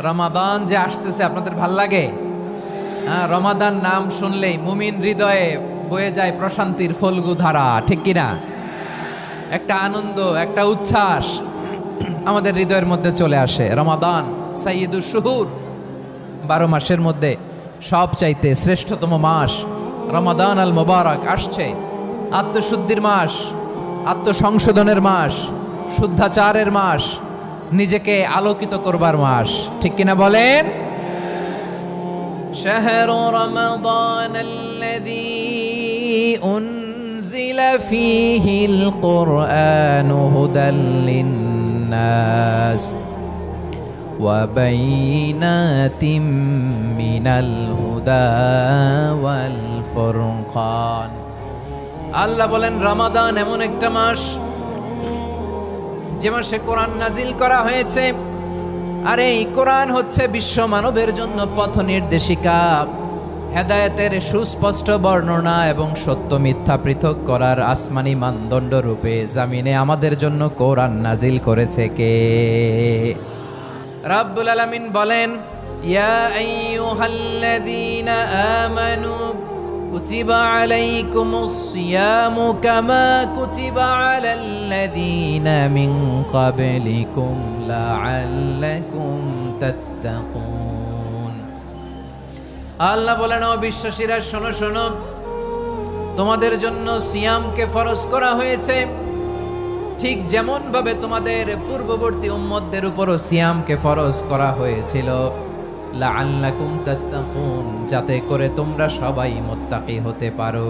রমাদান যে আসতেছে আপনাদের ভাল লাগে? হ্যাঁ, রমাদান নাম শুনলেই মুমিন হৃদয়ে বয়ে যায় প্রশান্তির ফল্গু ধারা, ঠিক কিনা? একটা আনন্দ, একটা উচ্ছ্বাস আমাদের হৃদয়ের মধ্যে চলে আসে। রমাদান সাইয়্যিদুশ শুহুর, 12 মাসের মধ্যে সবচাইতে শ্রেষ্ঠতম মাস রমাদান আল মুবারক আসছে। আত্মশুদ্ধির মাস, আত্মসংশোধনের মাস, শুদ্ধাচারের মাস, নিজেকে আলোকিত করবার মাস, ঠিক কিনা বলেন? শাহরু রমাদানাল্লাযী উনজিলা ফীহিল কুরআনু হুদাল লিন্নাস ওয়া বাইনাতিম মিনাল হুদা ওয়াল ফুরকান। আল্লাহ বলেন রমাদান এমন একটা মাস যে মাসে কোরআন নাজিল করা হয়েছে। আর এই কোরআন হচ্ছে বিশ্ব মানবের জন্য পথ নির্দেশিকা, হেদায়েতের সুস্পষ্ট বর্ণনা এবং সত্য মিথ্যা পৃথক করার আসমানি মানদণ্ড রূপে জামিনে আমাদের জন্য কোরআন নাজিল করেছে কে? রাব্বুল আলামিন বলেন, ইয়া আইয়ুহাল্লাযীনা আমানু কুতিবা আলাইকুমুস সিয়ামু কামা কুতিবা আলাল্লাযীনা মিন ক্বাবলিকুম লাআল্লাকুম তাত্তাকুন। আল্লাহ বলেন, ও বিশ্বাসীরা শোনো শোনো, তোমাদের জন্য সিয়ামকে ফরজ করা হয়েছে ঠিক যেমন ভাবে তোমাদের পূর্ববর্তী উম্মতদের উপরও সিয়ামকে ফরজ করা হয়েছিল, লাআল্লাকুম তাত্তাকুন, যাতে করে তোমরা সবাই মুত্তাকি হতে পারো।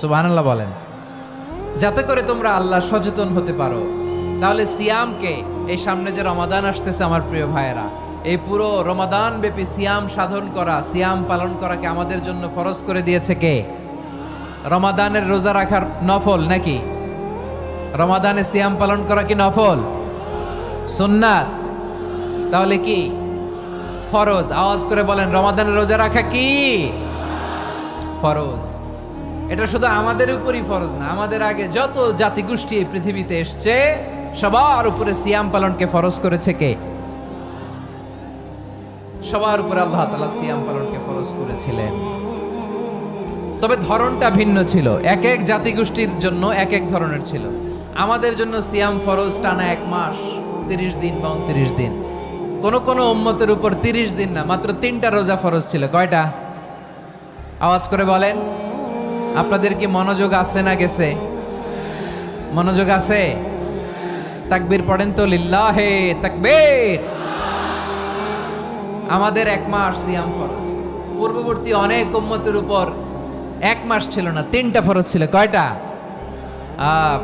সুবহানাল্লাহ বলেন, যাতে করে তোমরা আল্লাহ সচেতন হতে পারো। তাহলে সিয়ামকে, এই সামনে যে রমাদান আসতেছে আমার প্রিয় ভাইয়েরা, এই পুরো রমাদান ব্যাপী সিয়াম সাধন করা, সিয়াম পালন করাকে আমাদের জন্য ফরজ করে দিয়েছে কে? রমাদানের রোজা রাখার নফল নাকি? রমাদানে সিয়াম পালন করা কি নফল? সুন্নাত? তাহলে কি ফরজ? আওয়াজ করে বলেন, রমাদানের রোজা রাখা কি ফরজ? এটা শুধু আমাদের উপরই ফরজ না, আমাদের আগে যত জাতিগোষ্ঠী এই পৃথিবীতে এসছে সবার উপরে সিয়াম পালনকে ফরজ করেছে কে? সবার উপরে আল্লাহ তাআলা সিয়াম পালনকে ফরজ করেছিলেন। তবে ধরনটা ভিন্ন ছিল, এক এক জাতিগোষ্ঠীর জন্য এক এক ধরনের ছিল। আমাদের জন্য সিয়াম ফরজ টানা 1 মাস 30 দিন বা 29 দিন। কোন কোন উম্মতের উপর 30 দিন না, মাত্র 3টা রোজা ফরজ ছিল। কয়টা? আওয়াজ করে বলেন। আপনাদের কি মনোযোগ আছে না গেছে? মনোযোগ আছে? তাকবীর পড়েন তো, লিল্লাহে তাকবীর। আমাদের 1 মাস সিয়াম ফরজ। পূর্ববর্তী অনেক উম্মতের উপর 1 মাস ছিল না, 3টা ফরজ ছিল। কয়টা?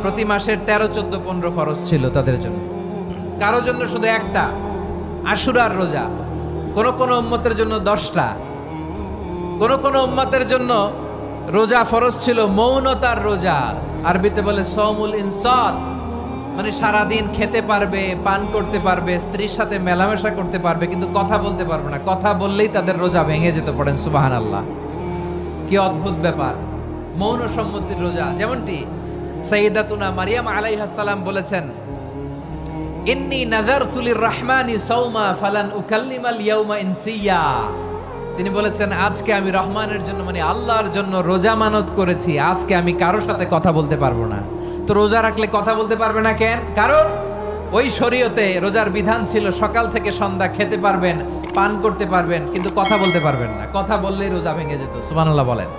প্রতি মাসের 13, 14, 15 ফরজ ছিল তাদের জন্য। কারো জন্য শুধু একটা, আশুরার রোজা। কোন কোন উম্মতের জন্য 10টা। কোন কোন উম্মতের জন্য রোজা ফরজ ছিল মৌনতার রোজা, আরবিতে বলে সওমুল ইনসাত, মানে সারাদিন খেতে পারবে, পান করতে পারবে, স্ত্রীর সাথে মেলামেশা করতে পারবে, কিন্তু কথা বলতে পারবে না। কথা বললেই তাদের রোজা ভেঙে যেত। পড়েন সুবহানাল্লাহ। কি অদ্ভুত ব্যাপার! মৌন সম্মতির রোজা। যেমনটি সাইয়্যিদাতুনা মারিয়াম আলাইহিস সালাম বলেছেন, ইন্নী নাযারতু লির-রাহমানি সাওমা ফালান উকাল্লিমাল ইয়াওমা ইনসিয়া। তিনি বলেছেন, আজকে আমি রহমানের জন্য, মানে আল্লাহর জন্য রোজা মানত করেছি, আজকে আমি কারোর সাথে কথা বলতে পারবো না। তো রোজা রাখলে কথা বলতে পারবে না কেন? কারণ ওই শরীয়তে রোজার বিধান ছিল সকাল থেকে সন্ধ্যা খেতে পারবেন, পান করতে পারবেন, কিন্তু কথা বলতে পারবেন না। কথা বললেই রোজা ভেঙে যেত। সুবহানাল্লাহ বলেন।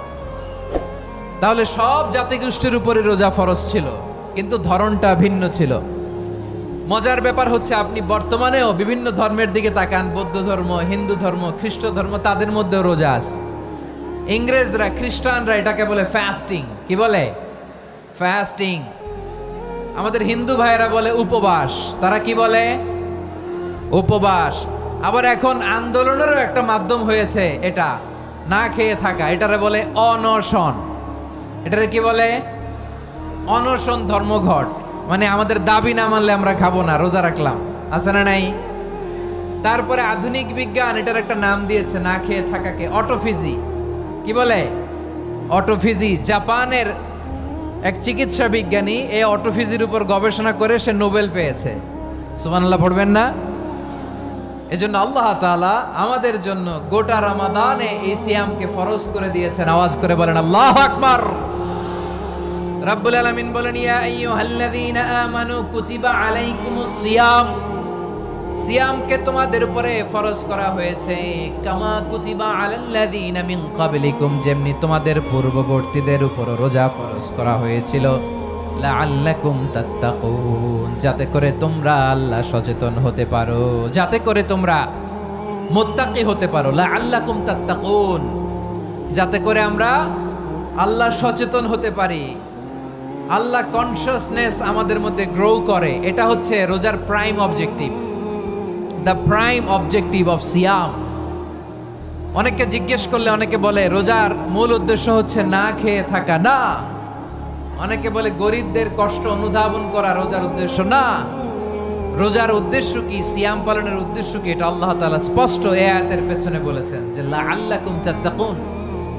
তাহলে সব জাতিগোষ্ঠীর উপরে রোজা ফরজ ছিল, কিন্তু ধরনটা ভিন্ন ছিল। মজার ব্যাপার হচ্ছে, আপনি বর্তমানেও বিভিন্ন ধর্মের দিকে তাকান, বৌদ্ধ ধর্ম, হিন্দু ধর্ম, খ্রিস্ট ধর্ম, তাদের মধ্যেও রোজা আছে। ইংরেজরা, খ্রিস্টানরা এটাকে বলে ফাস্টিং। কি বলে? ফাস্টিং। আমাদের হিন্দু ভাইয়েরা বলে উপবাস। তারা কি বলে? উপবাস। আবার এখন আন্দোলনেরও একটা মাধ্যম হয়েছে এটা, না খেয়ে থাকা। এটারে বলে অনশন। এটারে কি বলে? অনশন ধর্মঘট। মানে আমাদের দাবি না মানলে আমরা খাবো না, রোজা রাখলাম। আছে না নাই? তারপরে আধুনিক বিজ্ঞান এটার একটা নাম দিয়েছে না খেয়ে থাকাকে, অটোফিজি। কি বলে? অটোফিজি। জাপানের এক চিকিৎসা বিজ্ঞানী এই অটোফিজির উপর গবেষণা করে সে নোবেল পেয়েছে। সুবহানাল্লাহ পড়বেন না? এজন্য আল্লাহ তাআলা আমাদের জন্য গোটা রমাদানে এই সিয়ামকে ফরজ করে দিয়েছেন। আওয়াজ করে বলেন আল্লাহু আকবার। রাব্বুল আলামিন বলেন, ইয়া আইয়ুহাল্লাযীনা আমানু কুতিবা আলাইকুমুস সিয়াম, সিয়ামকে তোমাদের উপরে ফরজ করা হয়েছে কামা কুতিবা আলাল্লাযীনা মিন ক্বাবলিকুম, যেমনি তোমাদের পূর্ববর্তীদের উপর রোজা ফরজ করা হয়েছিল, লাআল্লাকুম তাত্তাকুন, যাতে করে তোমরা আল্লাহ সচেতন হতে পারো, যাতে করে তোমরা মুত্তাকি হতে পারো। লাআল্লাকুম তাত্তাকুন, যাতে করে আমরা আল্লাহ সচেতন হতে পারি, আল্লাহ কনসিয়াসনেস আমাদের মধ্যে গ্রো করে। এটা হচ্ছে রোজার prime objective, the prime objective of সিয়াম। অনেকে জিজ্ঞেস করলে অনেকে বলে রোজার মূল উদ্দেশ্য হচ্ছে না খেয়ে থাকা। না। অনেকে বলে গরিবদের কষ্ট অনুধাবন করা রোজার উদ্দেশ্য। না। রোজার উদ্দেশ্য কি, সিয়াম পালনের উদ্দেশ্য কি, এটা আল্লাহ তাআলা স্পষ্ট এই আয়াতের পেছনে বলেছেন যে লাআল্লাকুম তাত্তাকুন,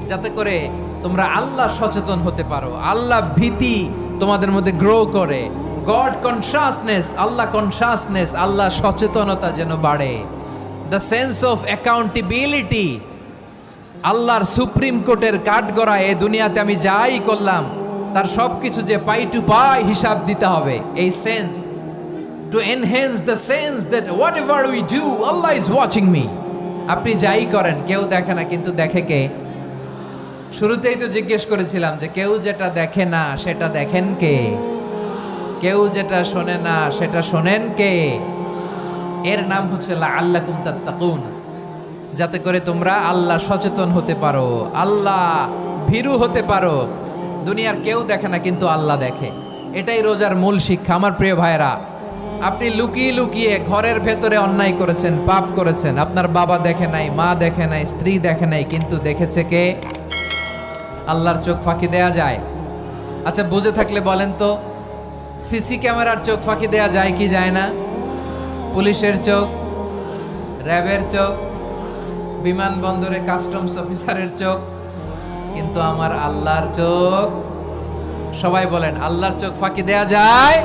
যাতে করে তোমরা আল্লাহ সচেতন হতে পারো, আল্লাহ ভীতি তোমাদের মধ্যে গ্রো করে, গড কনসিয়াসনেস, আল্লাহ কনসিয়াসনেস, আল্লাহ সচেতনতা যেন বাড়ে, দ্য সেন্স অফ অ্যাকাউন্টেবিলিটি। আল্লাহর সুপ্রিম কোর্টের কাঠগড়া এই দুনিয়াতে আমি যাই করলাম তার সবকিছু যে পাই টু পাই হিসাব দিতে হবে, এই sense, to enhance the sense that what ever we do Allah is watching me. আপনি যাই করেন কেউ দেখে না, কিন্তু দেখে কে? শুরুতেই তো জিজ্ঞেস করেছিলাম যে কেউ যেটা দেখে না সেটা দেখেন কে? কেউ যেটা শোনে না সেটা শোনেন কে? এর নাম হচ্ছে লাআল্লাকুম তাত্তাকুন, যাতে করে তোমরা আল্লাহ সচেতন হতে পারো, আল্লাহ ভীরু হতে পারো। দুনিয়ার কেউ দেখে না, কিন্তু আল্লাহ দেখে। এটাই রোজার মূল শিক্ষা। আমার প্রিয় ভাইরা, আপনি লুকিয়ে লুকিয়ে ঘরের ভেতরে অন্যায় করেছেন, পাপ করেছেন, আপনার বাবা দেখে নাই, মা দেখে নাই, স্ত্রী দেখে নাই, কিন্তু দেখেছে কে? আল্লাহর চোখ ফাঁকি দেয়া যায়? আচ্ছা, বুঝে থাকলে বলেন তো, সিসি ক্যামেরার চোখ ফাঁকি দেয়া যায় কি যায় না? পুলিশের চোখ, র্যাবের চোখ, বিমানবন্দরে কাস্টমস অফিসারের চোখ, কিন্তু আমার আল্লাহর চোখ? সবাই বলেন, আল্লাহর চোখ ফাঁকি দেয়া যায়?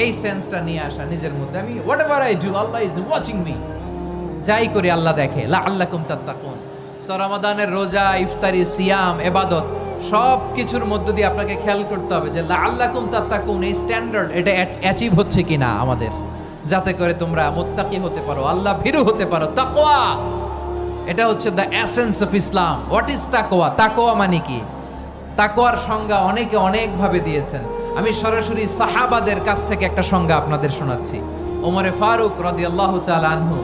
এই সেন্সটা নিয়ে আসা নিজের মধ্যে, আমি what ever I do Allah is watching me, যাই করি আল্লাহ দেখে। লাআল্লাকুম তাত্তাকুন। রমাদানের রোজা, ইফতারি, সিয়াম, ইবাদত সব কিছুর মধ্য দিয়ে আপনাকে খেয়াল করতে হবে যে লাআল্লাকুম তাত্তাকুন এই স্ট্যান্ডার্ড এটা অ্যাচিভ হচ্ছে কিনা আমাদের, যাতে করে তোমরা মুত্তাকি হতে পারো, আল্লাহ ভীরু হতে পারো। তাকওয়া, এটা হচ্ছে the essence of Islam. What is তাকওয়া? তাকওয়া মানে কি? তাকওয়ার সংজ্ঞা অনেকে অনেকভাবে দিয়েছেন। আমি সরাসরি সাহাবাদের কাছ থেকে একটা সংজ্ঞা আপনাদের শোনাচ্ছি। ওমরে ফারুক রাদিয়াল্লাহু তাআলা আনহু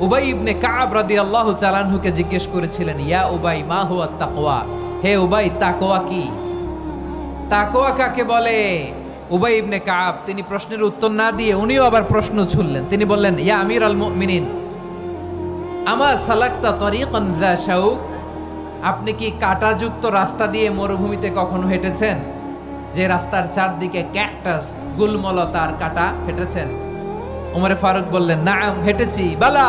উবাই ইবনে কাব রাদিয়াল্লাহু তাআলা আনহুকে জিজ্ঞেস করেছিলেন, ইয়া উবাই মা হুয়া তাকওয়া, হে উবাই তাকওয়া কি? তাকওয়া কাকে বলে? উবাই ইবনে কাব তিনি প্রশ্নের উত্তর না দিয়ে উনিও আবার প্রশ্ন ছুড়লেন। তিনি বললেন, ইয়া আমিরাল মুমিনিন, আমা সালাকতা তরিকান যা শাউক, আপনি কি কাঁটাযুক্ত রাস্তা দিয়ে মরুভূমিতে কখনো হেঁটেছেন? যে রাস্তার চারদিকে ক্যাকটাস, গুলমলতার কাঁটা, হেঁটেছেন? ওমরে ফারুক বললেন, নাম হেঁটেছি। বালা,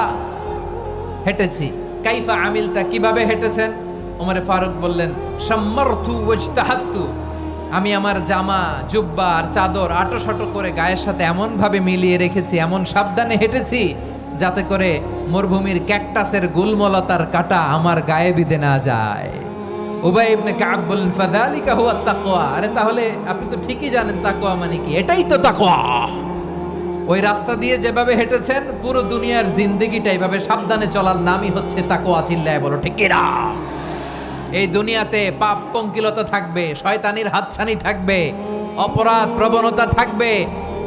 হেঁটেছি। কাইফা আমিলতা, কিভাবে হেঁটেছেন? ওমরে ফারুক বললেন, শাম্মারতু ওয়াজতাহাতু, আমি আমার জামা, জুব্বা আর চাদর আটোসাটো করে গায়ের সাথে এমন ভাবে মিলিয়ে রেখেছি, এমন সাবধানে হেঁটেছি যাতে করে মরুভূমির ক্যাকটাসের গুলমলতার কাঁটা আমার গায়ে বিঁধে না যায়। উবাই ইবনে কাব বললেন, ফাযালিকা হুয়া তাকওয়া, আরে তাহলে আপনি তো ঠিকই জানেন তাকওয়া মানে কি, এটাই তো তাকওয়া। ওই রাস্তা দিয়ে যেভাবে হেঁটেছেন পুরো দুনিয়ার জিন্দেগিটা এইভাবে সাবধানে চলার নামই হচ্ছে তাকওয়া। চিল্লায় বলো ঠিক কিনা? এই দুনিয়াতে পাপ পঙ্কিলতা থাকবে, শয়তানির হাতছানি থাকবে, অপরাধ প্রবণতা থাকবে,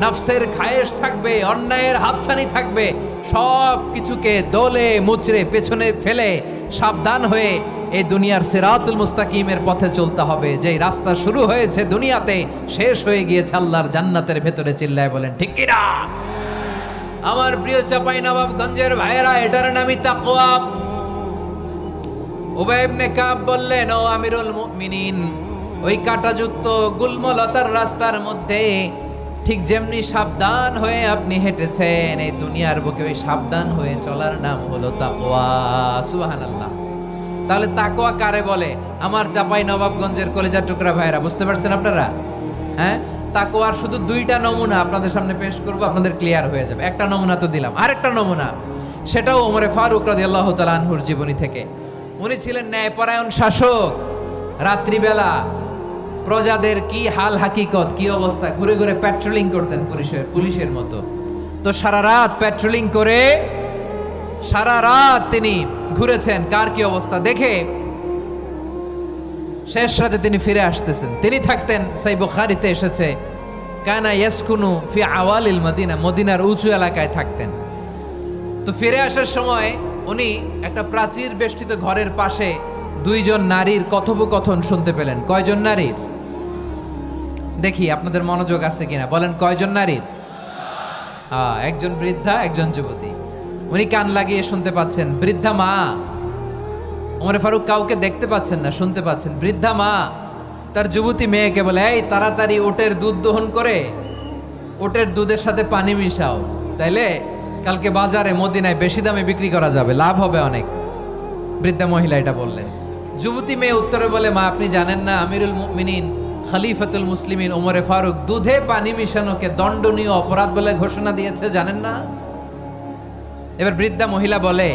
নফসের খায়েশ থাকবে, অন্যায়ের হাতছানি থাকবে, সব কিছুকে দোলে মুচড়ে পেছনে ফেলে সাবধান হয়ে এই দুনিয়ার সিরাতুল মুস্তাকিমের পথে চলতে হবে। যেই রাস্তা শুরু হয়েছে দুনিয়াতে, শেষ হয়ে গিয়েছে আল্লাহর জান্নাতের ভেতরে। চিল্লায় বলেন ঠিক কিনা? আমার প্রিয় চাঁপাইনবাবগঞ্জের ভাইয়েরা, এটার নামই তাকওয়া। উবাই ইবনে কাব বললেন, ও আমিরুল মুমিনিন, ওই কাঁটাযুক্ত গুলমলতার রাস্তার মধ্যে ঠিক যেমনি সাবধান হয়ে আপনি হেঁটেছেন, এই দুনিয়ার বুকে ওই সাবধান হয়ে চলার নাম হলো তাকওয়া। সুবহানাল্লাহ। তাহলে তাকওয়া কারে বলে? আমার চাঁপাইনবাবগঞ্জের কলেজার টুকরা ভাইরা, বুঝতে পারছেন আপনারা? হ্যাঁ, তাকওয়ার শুধু দুইটা নমুনা আপনাদের সামনে পেশ করব, আপনাদের ক্লিয়ার হয়ে যাবে। একটা নমুনা তো দিলাম, আরেকটা নমুনা, সেটাও ওমরে ফারুক রাদিয়াল্লাহু তাআলা আনহুর জীবনী থেকে। উনি ছিলেন ন্যায়পরায়ণ শাসক। রাত্রিবেলা প্রজাদের কি হাল হাকিকত, কি অবস্থা, ঘুরে ঘুরে প্যাট্রোলিং করতেন পুলিশের মতো। তো সারা রাত প্যাট্রোলিং করে সারা রাত তিনি ঘুরেছেন কার কি অবস্থা দেখে শেষ রাতে তিনি ফিরে আসতেছেন। তিনি থাকতেন, সহিহ বুখারীতে এসেছে, কানা ইয়াসকুনু ফি আওয়ালিল মদিনা, মদিনার উঁচু এলাকায় থাকতেন। তো ফিরে আসার সময় উনি একটা প্রাচীর বেষ্টিত ঘরের পাশে দুইজন নারীর কথোপকথন শুনতে পেলেন। কয়জন নারীর? দেখি আপনাদের মনোযোগ আছে কিনা, বলেন কয়জন নারীর? একজন বৃদ্ধা, একজন যুবতী। উনি কান লাগিয়ে শুনতে পাচ্ছেন। বৃদ্ধা মা, ওমর ফারুক কাউকে দেখতে পাচ্ছেন না, শুনতে পাচ্ছেন। বৃদ্ধা মা তার যুবতী মেয়েকে বলে, এই তাড়াতাড়ি ওটের দুধ দহন করে ওটের দুধের সাথে পানি মিশাও, তাইলে কালকে বাজারে মদিনায় বেশি দামে বিক্রি করা যাবে, লাভ হবে অনেক। বৃদ্ধা মহিলা এটা বললেন। যুবতী মেয়ে উত্তরে বলে, মা আপনি জানেন না আমিরুল মুমিনিন খলিফাতুল মুসলিমিন ওমরে ফারুক দুধে পানি মিশানোকে দণ্ডনীয় অপরাধ বলে ঘোষণা দিয়েছে, জানেন না? এবার বৃদ্ধা মহিলা বলে,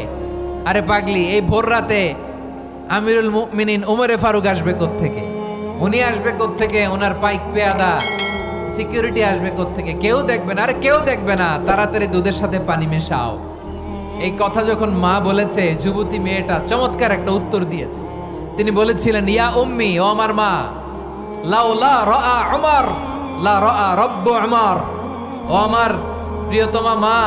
আরে পাগলি, এই ভোর রাতে আমিরুল মুমিনিন ওমরে ফারুক আসবে কোত্থেকে? উনি আসবে কোত্থেকে? ওনার পাইক পেয়াদা সিকিউরিটি আসবে কোত্থেকে? কেউ দেখবে না। আরে কেউ দেখবে না, তাড়াতাড়ি দুধের সাথে পানি মেশাও। এই কথা যখন মা বলেছে, যুবতী মেয়েটা চমৎকার একটা উত্তর দিয়েছে। তিনি বলেছিলেন, ইয়া উম্মি, ও আমার মা, লাউলা রাআ উমর লা রাআ রব্বু উমর, ও আমার প্রিয়তমা মা,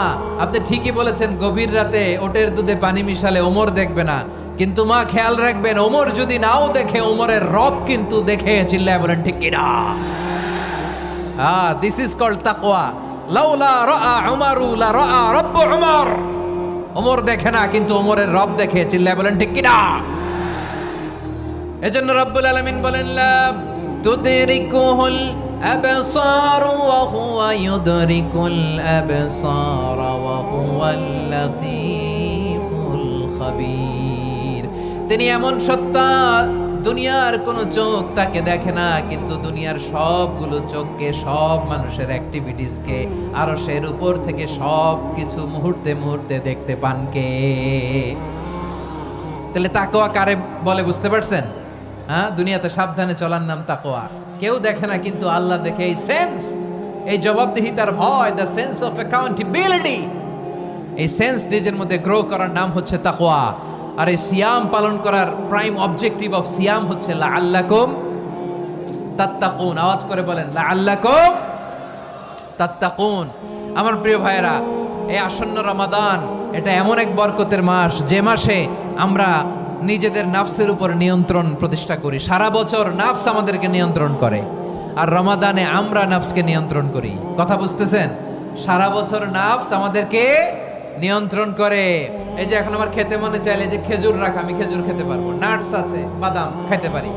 আপনি ঠিকই বলেছেন, গভীর রাতে ওটের দুধে পানি মিশালে ওমর দেখবে না, কিন্তু মা খেয়াল রাখবেন, ওমর যদি নাও দেখে, ওমরের রব কিন্তু দেখে। চিল্লায় বলেন ঠিক কিনা? দিস ইজ কল্ড তাকওয়া। লাউলা রাআ উমরু লা রাআ রব্বু উমর, ওমর দেখে না কিন্তু ওমরের রব দেখে। চিল্লায় বলেন ঠিক কিনা? এজন্য রব্বুল আলামিন বলেন, লা তুদরিকুহুল আবসার ওয়া হুয়া ইউদরিকুল আবসার ওয়া হুয়াল লাতীফুল খাবীর। তিনি এমন সত্তা, দুনিয়ার কোন চোখ তাকে দেখে না, কিন্তু দুনিয়ার সবগুলো চোখকে, সব মানুষের অ্যাক্টিভিটিসকে, আরশের উপর থেকে সব কিছু মুহূর্তে মুহূর্তে দেখতে পান কে? তাহলে তাকওয়া কারে বলে বুঝতে পারছেন? দুনিয়াতে সাবধানে চলার নাম তাকওয়া। কেউ দেখে না কিন্তু আল্লাহ দেখে। এই সেন্স, এই জবাবদিহিতার ভয়, দ্য সেন্স অফ অ্যাকাউন্টেবিলিটি, এই সেন্স নিজের মধ্যে গ্রো করার নাম হচ্ছে তাকওয়া। আর এই সিয়াম পালন করার প্রাইম অবজেক্টিভ অফ সিয়াম হচ্ছে লাআল্লাকুম তাত্তাকুন। আওয়াজ করে বলেন, লাআল্লাকুম তাত্তাকুন। আমার প্রিয় ভাইয়েরা, এই আসন্ন রমাদান এটা এমন এক বরকতের মাস, যে মাসে আমরা নিজেদের নাফসের উপর নিয়ন্ত্রণ প্রতিষ্ঠা করি। সারা বছর নাফস আমাদেরকে নিয়ন্ত্রণ করে, আর রমাদানে আমরা নাফসকে নিয়ন্ত্রণ করি। কথা বুঝতেছেন? সারা বছর নাফস আমাদেরকে নিয়ন্ত্রণ করে। এই যে এখন আমার খেতে মনে চাইলে যে খেজুর রাখ, আমি খেজুর খেতে পারবো, নাটস আছে, বাদাম খাইতে পারি।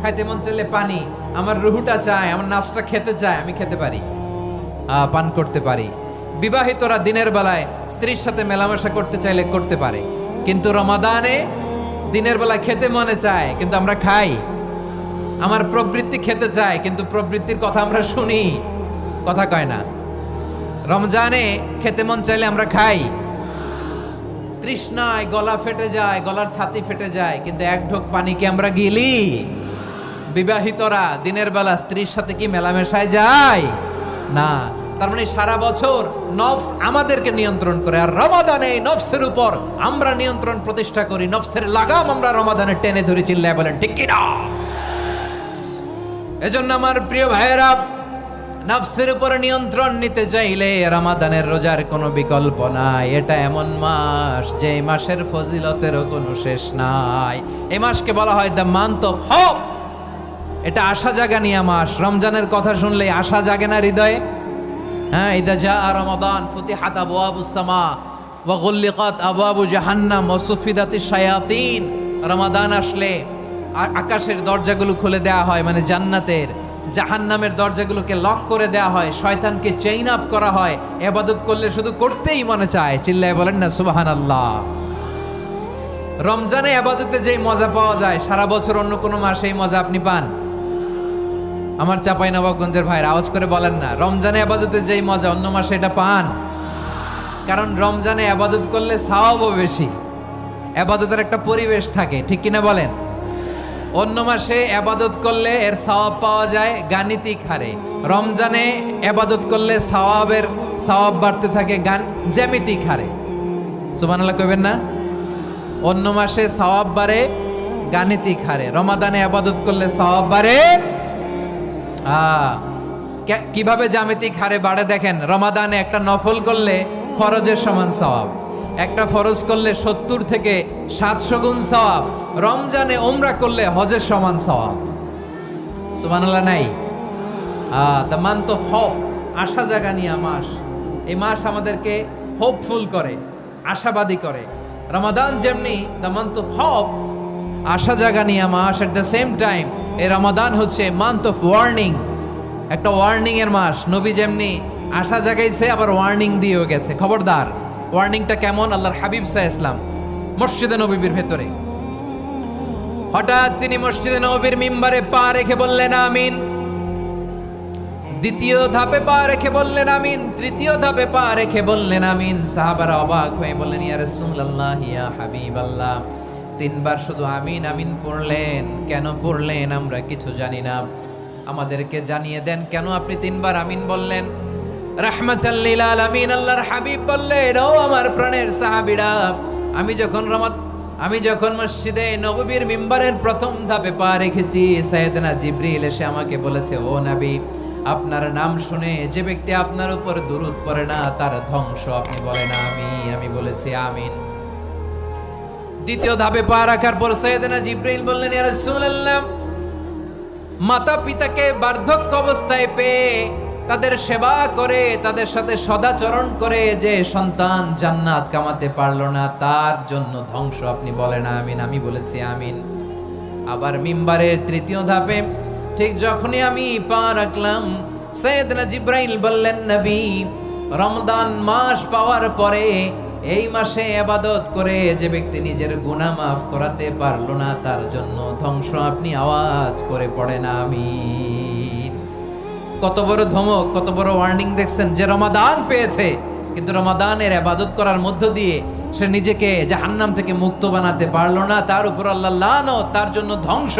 খাইতে মন চাইলে পানি, আমার রুহুটা চায়, আমার নাফসটা খেতে চায়, আমি খেতে পারি, পান করতে পারি। বিবাহিতরা দিনের বেলায় স্ত্রীর সাথে মেলামেশা করতে চাইলে করতে পারে, কিন্তু রমাদানে দিনের বেলা খেতে মনে চায় কিন্তু আমরা খাই। আমার প্রবৃত্তি খেতে চায় কিন্তু প্রবৃত্তির কথা আমরা শুনি, কথা কয় না। রমজানে খেতে মন চাইলে আমরা খাই, তৃষ্ণায় গলা ফেটে যায়, গলার ছাতি ফেটে যায়, কিন্তু এক ঢোক পানি কি আমরা গিলি? বিবাহিতরা দিনের বেলা স্ত্রীর সাথে কি মেলামেশায় যায় না। তার মানে সারা বছর নফস আমাদেরকে নিয়ন্ত্রণ করে, আর রমাদানে এই নফসের উপর আমরা নিয়ন্ত্রণ প্রতিষ্ঠা করি। নফসের লাগাম আমরা রমাদানে টেনে ধরে। চিল্লায় বলেন ঠিক কি না? এজন্য আমার প্রিয় ভাইয়েরা, নফসের উপর নিয়ন্ত্রণ নিতে চাইলে রমাদানের রোজার কোনো বিকল্প নাই। এটা এমন মাস যে মাসের ফজিলতেরও কোনো শেষ নাই। এই মাসকে বলা হয় দ্য মান্থ অফ হোপ। এটা আশা জাগানিয়া মাস। রমজানের কথা শুনলে আশা জাগে না হৃদয়ে? হ্যাঁ, ইদা জাআ রমাদান ফুতিহাত আবওয়াবুস সামা ওয়া গুল্লিকাত আবওয়াবু জাহান্নাম ওয়া সুফিদাতিশ শায়াতিন। রমাদান আসলে আকাশের দরজাগুলো খুলে দেওয়া হয়, মানে জান্নাতের। জাহান্নামের দরজাগুলোকে লক করে দেওয়া হয়, শয়তানকে চেইন আপ করা হয়। ইবাদত করলে শুধু করতেই মনে চায়। চিল্লায় বলেন না সুবহানাল্লাহ। রমজানে ইবাদতে যেই মজা পাওয়া যায়, সারা বছর অন্য কোনো মাসে এই মজা আপনি পান? আমার চাঁপাইনবাবগঞ্জের ভাইরা আওয়াজ করে বলেন না, রমজানে ইবাদতে যেই মজা অন্য মাসে এটা পান? কারণ রমজানে আবাদত করলে সওয়াবও বেশি, আবাদতের একটা পরিবেশ থাকে, ঠিক কিনা বলেন? অন্য মাসে আবাদত করলে এর সওয়াব পাওয়া যায় গাণিতিক হারে, রমজানে আবাদত করলে সওয়াব বাড়তে থাকে জ্যামিতিক হারে। সুবহানাল্লাহ কইবেন না? অন্য মাসে সওয়াব বাড়ে গাণিতিক হারে, রমাদানে আবাদত করলে সওয়াব বাড়ে কিভাবে জ্যামিতিক হারে বাড়ে দেখেন। রমাদানে একটা নফল করলে ফরজের সমান সওয়াব, একটা ফরজ করলে 70 থেকে 700 গুণ সওয়াব, রমজানে উমরা করলে হজের সমান সওয়াব। সুবহানাল্লাহ নাই? দ্য মান্থ অফ হোপ, আশা জাগানিয়া মাস। এই মাস আমাদেরকে হোপফুল করে, আশাবাদী করে। রমাদান যেমনি দ্য মান্থ অফ হোপ, আশা জাগানিয়া মাস, এট দ্য সেম টাইম এই রমাদান হচ্ছে মান্থ অফ ওয়ার্নিং, একটা ওয়ার্নিং এর মাস। নবী যেমনি আশা জাগাইছে আবার ওয়ার্নিং দিয়েও গেছে, খবরদার। ওয়ার্নিংটা কেমন? আল্লাহর হাবিব সাল্লাল্লাহু আলাইহি ওয়াসাল্লাম মসজিদে নববীর ভেতরে হঠাৎ তিনি মসজিদে নববীর মিম্বারে পা রেখে বললেন আমিন। দ্বিতীয় ধাপে পা রেখে বললেন আমিন, তৃতীয় ধাপে পা রেখে বললেন আমিন। সাহাবারা অবাক হয়ে বললেন ইয়া রাসূলুল্লাহ, ইয়া হাবিবাল্লাহ, 3 বার শুধু আমিন আমিন পড়লেন, কেন পড়লেন আমরা কিছু জানি না, আমাদেরকে জানিয়ে দেন কেন আপনি 3 বার আমিন বললেন। রাহমাতাল লিল আলামিন আল্লাহর হাবিব বললেন, ও আমার প্রাণের সাহাবীরা, আমি যখন মসজিদে নববীর মিম্বারের প্রথম ধাপে পা রেখেছি, সাইয়েদনা জিবরিল এসে আমাকে বলেছে, ও নবী, আপনার নাম শুনে যে ব্যক্তি আপনার উপর দুরূদ পড়ে না তার ধ্বংস। আপনি বলেন আমিন। আমি বলেছি আমিন। দ্বিতীয় ধাপে পা রাখার পর সাইয়েদনা জিবরিল বললেন, ইয়া রাসূলুল্লাহ, মাতা পিতাকে বার্ধক্য অবস্থায় পেয়ে তাদের সেবা করে, তাদের সাথে সদাচরণ করে যে সন্তান জান্নাত কামাতে পারলো না তার জন্য ধ্বংস। আপনি বলেন আমিন। আমি বলেছি আমিন। আবার মিম্বারের তৃতীয় ধাপে ঠিক যখনই আমি পা রাখলাম, সাইয়েদনা জিবরাইল বললেন, নবী, রমজান মাস পাওয়ার পরে এই মাসে ইবাদত করে যে ব্যক্তি নিজের গুনাহ মাফ করাতে পারলো না তার জন্য ধ্বংস। আপনি আওয়াজ করে পড়েন আমিন। কত বড় ধমক, কত বড় ওয়ার্নিং দেখছেন। যে রমাদান পেয়েছে কিন্তু রমাদানের ইবাদত করার মধ্য দিয়ে সে নিজেকে জাহান্নাম থেকে মুক্ত বানাতে পারলো না, তার উপর আল্লাহ লানত, তার জন্য ধ্বংস।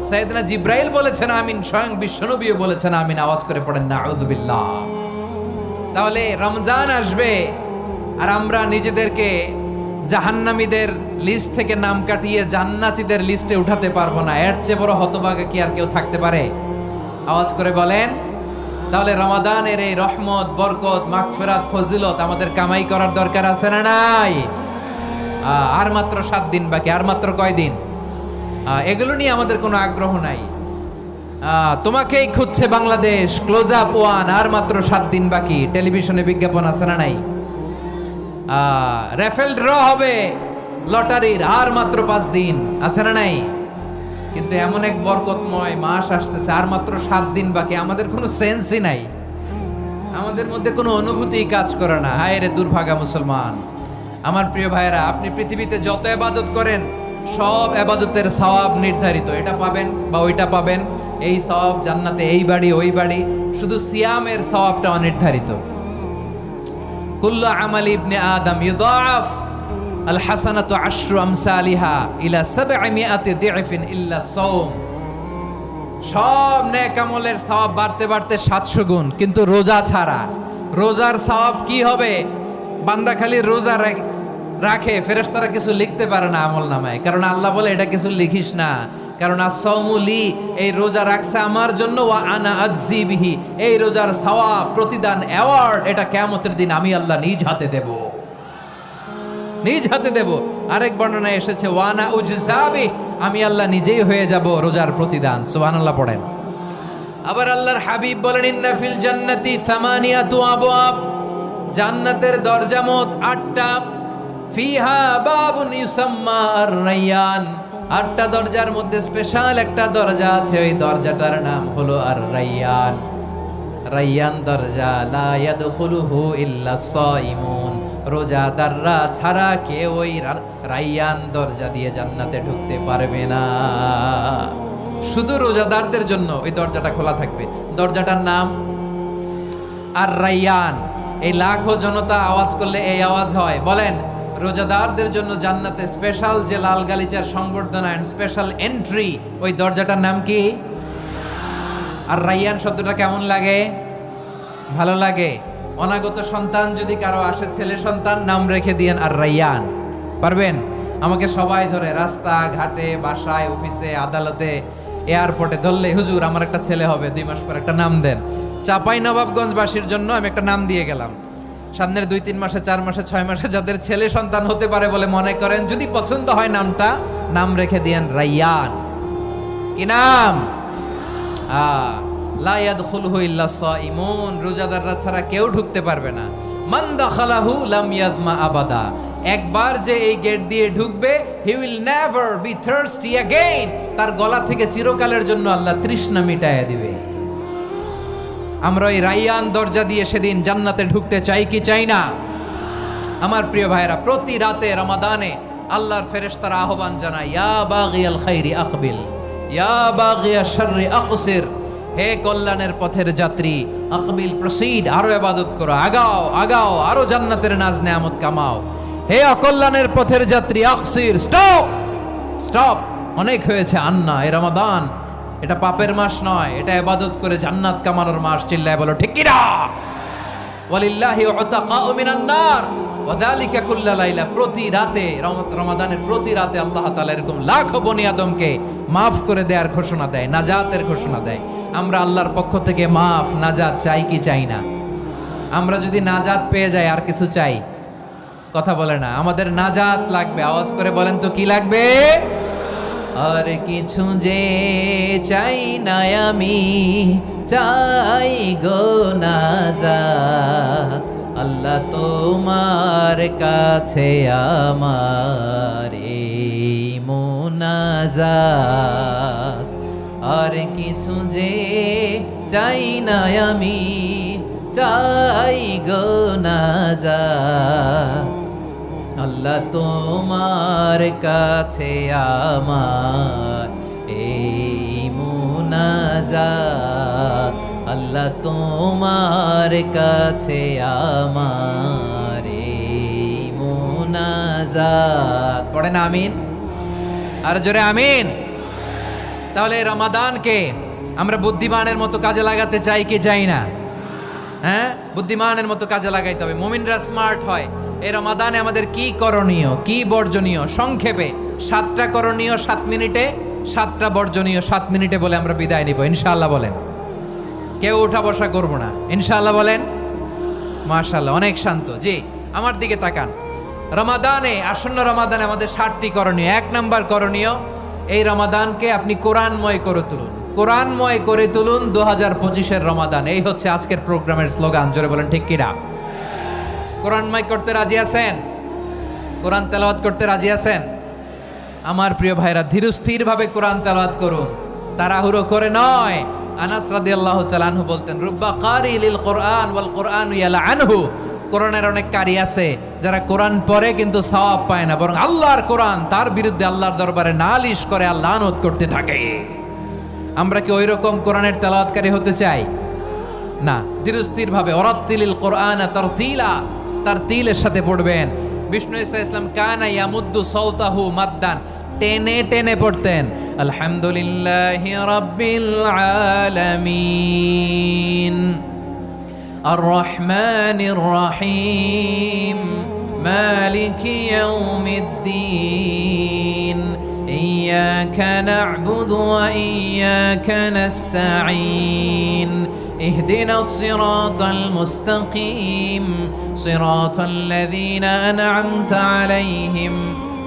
সাইয়েদনা জিবরাইল বলেছেন আমিন, স্বয়ং বিশ্বনবীও বলেছেন আমিন। আওয়াজ করে পড়েন নাউযুবিল্লাহ। তাহলে রমজান আসবে আর আমরা নিজেদেরকে জাহান্নামীদের লিস্ট থেকে নাম কাটিয়ে জান্নাতীদের লিস্টে উঠাতে পারবো না। এর চেয়ে বড় হতভাগা কি আর কেউ থাকতে পারে? আওয়াজ করে বলেন। তাহলে রমাদানের এই রহমত, বরকত, মাগফিরাত, ফজিলত আমাদের কামাই করার দরকার আছে না নাই? আর মাত্র 7 দিন বাকি। আর মাত্র কয় দিন? এগুলো নিয়ে আমাদের কোনো আগ্রহ নাই। তোমাকেই খুঁজছে বাংলাদেশ, ক্লোজ আপ 1, আর মাত্র 7 দিন বাকি। টেলিভিশনে বিজ্ঞাপন আছে না নাই? রেফেল ড্র হবে লটারির, আর মাত্র 5 দিন, আছে না নাই? কিন্তু এমন এক বরকতময় মাস আসতেছে, আর মাত্র 7 দিন বাকি। আমাদের কোনো সেন্সই নাই, আমাদের মধ্যে কোনো অনুভূতি কাজ করে না। হায় রে দুর্ভাগা মুসলমান। আমার প্রিয় ভাইয়েরা, আপনি পৃথিবীতে যত ইবাদত করেন সব ইবাদতের সওয়াব নির্ধারিত। এটা পাবেন বা ওইটা পাবেন, এই সওয়াব জান্নাতে, এই বাড়ি ওই বাড়ি। শুধু সিয়ামের সওয়াবটা অনির্ধারিত। কুল্লু আমালি ইবনে আদম ইউদাআফ আল হাসানাতু আশরু আমসালিহা ইলা 700 দি'ফিন ইল্লা সাওম। সব নেক আমলের সওয়াব বাড়তে বাড়তে 700 গুণ, কিন্তু রোজা ছাড়া। রোজার সওয়াব কি হবে? বান্দা খালি রোজা রাখে, ফেরেশতারা কিছু লিখতে পারে না আমলনামায়, কারণ আল্লাহ বলে এটা কিছু লিখিস না, কারণ as-সাওমু লি, এই রোজা রাখছে আমার জন্য, ওয়া আনা আজজি বিহি, এই রোজার সওয়াব, প্রতিদান, অ্যাওয়ার্ড এটা কিয়ামতের দিন আমি আল্লাহ নিজ হাতে দেব, নিজ হাতে দেব। আরেক বর্ণনায় এসেছে ওয়ানা উজজাবি, আমি আল্লাহ নিজেই হয়ে যাব রোজার প্রতিদান। সুবহানাল্লাহ পড়েন। আবার আল্লাহর হাবিব বলেন, ইন্না ফিল জান্নাতি 8 আবওয়াব, জান্নাতের দরজা মোট 8টা। ফিহা বাবুন ইউসাম্মা আর-রায়্যান, 8টা দরজার মধ্যে স্পেশাল একটা দরজা আছে, ওই দরজাটার নাম হলো আর-রায়্যান। রায়্যান দরজা, লা ইয়াদখুলুহু ইল্লা সাইমুন, রোজাদাররা ছাড়া কেউ ওই রায়্যান দরজা দিয়ে জান্নাতে ঢুকতে পারবে না। শুধু রোজাদারদের জন্য ওই দরজাটা খোলা থাকবে। দরজাটার নাম আর-রায়্যান। এই লাখো জনতা আওয়াজ করলে এই আওয়াজ হয়। বলেন, রোজাদারদের জন্য জান্নাতে স্পেশাল যে লাল গালিচার সংবর্ধনা এন্ড স্পেশাল এন্ট্রি, ওই দরজাটার নাম কি? আর রাইয়ান শব্দটা কেমন লাগে? ভালো লাগে। অনাগত সন্তান যদি কারো আসে, ছেলে সন্তান, নাম রেখে দিয়েন আর রাইয়ান। পারবেন? আমাকে সবাই ধরে রাস্তা ঘাটে, বাসায়, অফিসে, আদালতে, এয়ারপোর্টে ধরলে, হুজুর আমার একটা ছেলে হবে 2 মাস পর, একটা নাম দেন। চাঁপাইনবাবগঞ্জবাসীর জন্য আমি একটা নাম দিয়ে গেলাম। সামনের 2-3 মাসে, 4 মাসে, 6 মাসে যাদের ছেলে সন্তান হতে পারে বলে মনে করেন, যদি পছন্দ হয় নামটা, নাম রেখে দিয়েন রাইয়ান। কি নাম? লা ইয়াদখুলহু ইল্লা সাইমুন, রোজাদাররা ছাড়া কেউ ঢুকতে পারবে না। মান দাখালাহু লাম ইয়াযমা আবাদা, একবার যে এই গেট দিয়ে ঢুকবে, he will never be thirsty again, তার গলা থেকে চিরকালের জন্য আল্লাহ তৃষ্ণা মিটায়া দিবে। আমরা এই রাইয়ান দরজা দিয়ে সেদিন জান্নাতে ঢুকতে চাই কি চাই না? আমার প্রিয় ভাইরা, প্রতি রাতে রমাদানে আল্লাহর ফেরেশতারা আহ্বান জানায়, ইয়া বাগিয়াল খাইরি আকবিল, ইয়া বাগিয়াশ শাররি আকসির, হে কল্যাণের পথের যাত্রী, আকবিল প্রসিড, আরো ইবাদত করো, আগাও আগাও, আরো জান্নাতের নাজ নেয়ামত কামাও। হে অকল্যাণের পথের যাত্রী, আকসির, স্টপ স্টপ, অনেক হয়েছে। আন্না, এ রমাদান এটা পাপের মাস নয়, এটা ইবাদত করে জান্নাত কামানোর মাস। চিল্লায় বলো ঠিক কি না? ওয়ালিল্লাহি উতাকাউ মিনান নার ওয়া যালিকা কুল্লা লাইলা, প্রতি রাতে, রমাদানের প্রতি রাতে আল্লাহ তাআলা এরকম লাখো বনি আদমকে মাফ করে দেওয়ার ঘোষণা দেয়, নাজাতের ঘোষণা দেয়। আমরা আল্লাহর পক্ষ থেকে মাফ, নাজাত চাই কি চাই না? আমরা যদি নাজাত পেয়ে যাই, আর কিছু চাই? কথা বলে না। আমাদের নাজাত লাগবে। আওয়াজ করে বলেন তো কি লাগবে? আর কিছু যে চাই না আমি, চাই গো নাজাত, আল্লাহ তোমার কাছে আমার এই মুনাজাত। আর কিছু যে চাই না আমি, চাই গো নাজাত, আল্লাহ তোমার কাছে আমার এই মুনাজাত, আল্লাহ তোমার কাছে আমার এই মুনাজাত। পড়েন আমিন, আর জোরে আমিন। তাহলে রমাদানকে আমরা বুদ্ধিমানের মতো কাজে লাগাতে চাই কি চাই না? হ্যাঁ, বুদ্ধিমানের মতো কাজে লাগাইতে হবে। মুমিনরা স্মার্ট হয়। এই রমাদানে আমাদের কি করণীয়, কি বর্জনীয়, সংক্ষেপে 7টা করণীয় 7 মিনিটে, 7টা বর্জনীয় 7 মিনিটে বলে আমরা বিদায় নিব ইনশাআল্লাহ। বলেন, কেউ উঠা বসা করব না ইনশাআল্লাহ। বলেন মাশাআল্লাহ, অনেক শান্ত। জি, আমার দিকে তাকান। রমাদানে, আসন্ন রমাদানে আমাদের 7টি করণীয়। 1 নাম্বার করণীয়, এই রমাদানকে আপনি কোরআনময় করে তুলুন। কোরআনময় করে তুলুন 2025-এর রমাদান। এই হচ্ছে আজকের প্রোগ্রামের স্লোগান। জোরে বলেন ঠিক কিনা? কোরআনময় করতে রাজি আছেন? কোরআন তেলাওয়াত করতে রাজি আছেন? আমার প্রিয় ভাইরা, ধীরস্থির ভাবে কোরআন তেলাওয়াত করুন, তাড়াহুড়ো করে নয়। আনাস রাদিয়াল্লাহু তাআলা আনহু বলতেন, রুব্বা কারি লিল কোরআন ওয়াল কোরআনু ইয়ালআনহু, কোরআনের অনেক কারি আছে যারা কোরআন পড়ে কিন্তু সওয়াব পায় না, বরং আল্লাহর কোরআন তার বিরুদ্ধে আল্লাহর দরবারে নালিশ করে আর লানত করতে থাকে। আমরা কি ওই রকম কোরআনের তেলাওয়াতকারী হতে চাই? না। ধীরস্থির ভাবে, ওয়ারাত্তিলিল কোরআনা তারতিলা, তারতিলের সাথে পড়বেন। বিষ্ণু ইসা ইসলাম কানা ইয়ামুদ্দু সাওতাহু মাদ্দান, টেনে টেনে পড়তেন। আলহামদুলিল্লাহি রাব্বিল আলামিন আর রহমানির রহিম মালিকি ইয়াউমিদ্দিন ইয়্যাকা না'বুদু ওয়া ইয়্যাকা নাস্তাঈন اهدنا الصراط المستقيم صراط الذين أنعمت عليهم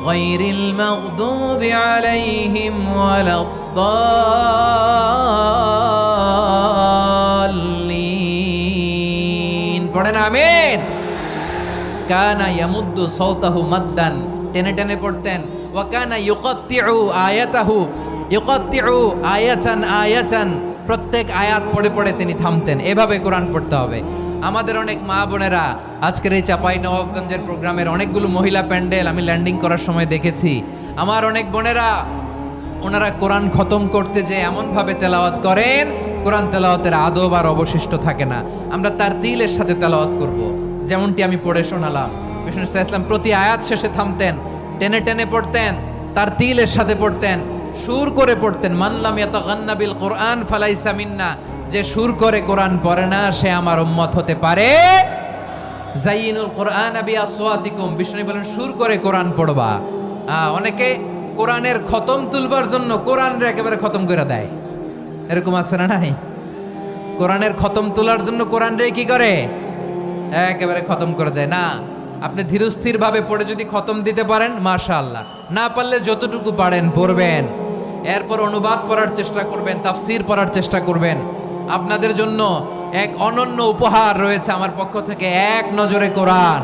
غير المغضوب عليهم ولا الضالين পড়েন আমিন। কানা ইয়ামুদ্দু সাওতাহু মাদ্দান, টেনে টেনে পড়তেন। ওয়া কানা ইউকাত্তিউ আয়াতাহু, ইউকাত্তিউ আয়াতান আয়াতান, প্রত্যেক আয়াত পড়ে পড়ে তিনি থামতেন। এভাবে কোরআন পড়তে হবে। আমাদের অনেক মা বোনেরা আজকের এই চাঁপাইনবাবগঞ্জের প্রোগ্রামের অনেকগুলো মহিলা প্যান্ডেল আমি ল্যান্ডিং করার সময় দেখেছি। আমার অনেক বোনেরা, ওনারা কোরআন খতম করতে যে এমনভাবে তেলাওয়াত করেন, কোরআন তেলাওয়াতের আদব আর অবশিষ্ট থাকে না। আমরা তারতিলের সাথে তেলাওয়াত করব, যেমনটি আমি পড়ে শোনালাম। বিষ্ণু ইসলাম প্রতি আয়াত শেষে থামতেন, টেনে টেনে পড়তেন, তার তিলের সাথে পড়তেন, সুর করে পড়তেন। মানলাম ইয়াতাগান্না বিল কোরআন ফালাইসা মিন্না, যে সুর করে কোরআন পড়ে না সে আমার উম্মত হতে পারে। জাইনুল কোরআন বিআসওয়াতিকুম, বিষ্ণু বলেন সুর করে কোরআন পড়বা। অনেকে কোরআনের খতম তুলবার জন্য কোরআনরে একেবারে খতম করে দেয়, এরকম আছে না নাই? কোরআনের খতম তোলার জন্য কোরআনরে কি করে? একেবারে খতম করে দেয় না। আপনি ধীরস্থির ভাবে পড়ে যদি খতম দিতে পারেন মাশাআল্লাহ, না পারলে যতটুকু পারেন পড়বেন, এরপর অনুবাদ পড়ার চেষ্টা করবেন, তাফসীর পড়ার চেষ্টা করবেন। আপনাদের জন্য এক অনন্য উপহার রয়েছে আমার পক্ষ থেকে, এক নজরে কোরআন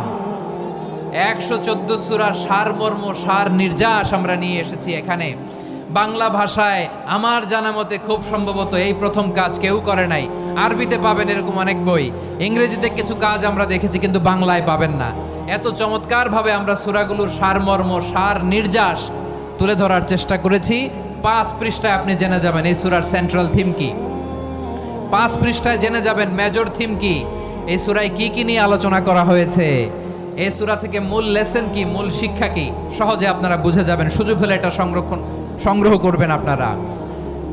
114 সূরার সারমর্ম, সার নির্যাস আমরা নিয়ে এসেছি এখানে বাংলা ভাষায়। আমার জানা মতে খুব সম্ভবত এই প্রথম কাজ, কেউ করে নাই। আরবিতে পাবেন এরকম অনেক বই, ইংরেজিতে কিছু কাজ আমরা দেখেছি, কিন্তু বাংলায় পাবেন না। এত চমৎকার ভাবে আমরা সূরাগুলোর সারমর্ম, সার নির্যাস তুলে ধরার চেষ্টা করেছি। 5 পৃষ্ঠায় আপনি জেনে যাবেন এই সূরার সেন্ট্রাল থিম কি, 5 পৃষ্ঠায় জেনে যাবেন মেজর থিম কি, এই সূরায় কি কি নিয়ে আলোচনা করা হয়েছে, এই সূরা থেকে মূল লেসন কি, মূল শিক্ষা কি, সহজে আপনারা বুঝে যাবেন। সুযোগ হলে এটা সংগ্রহ করবেন। আপনারা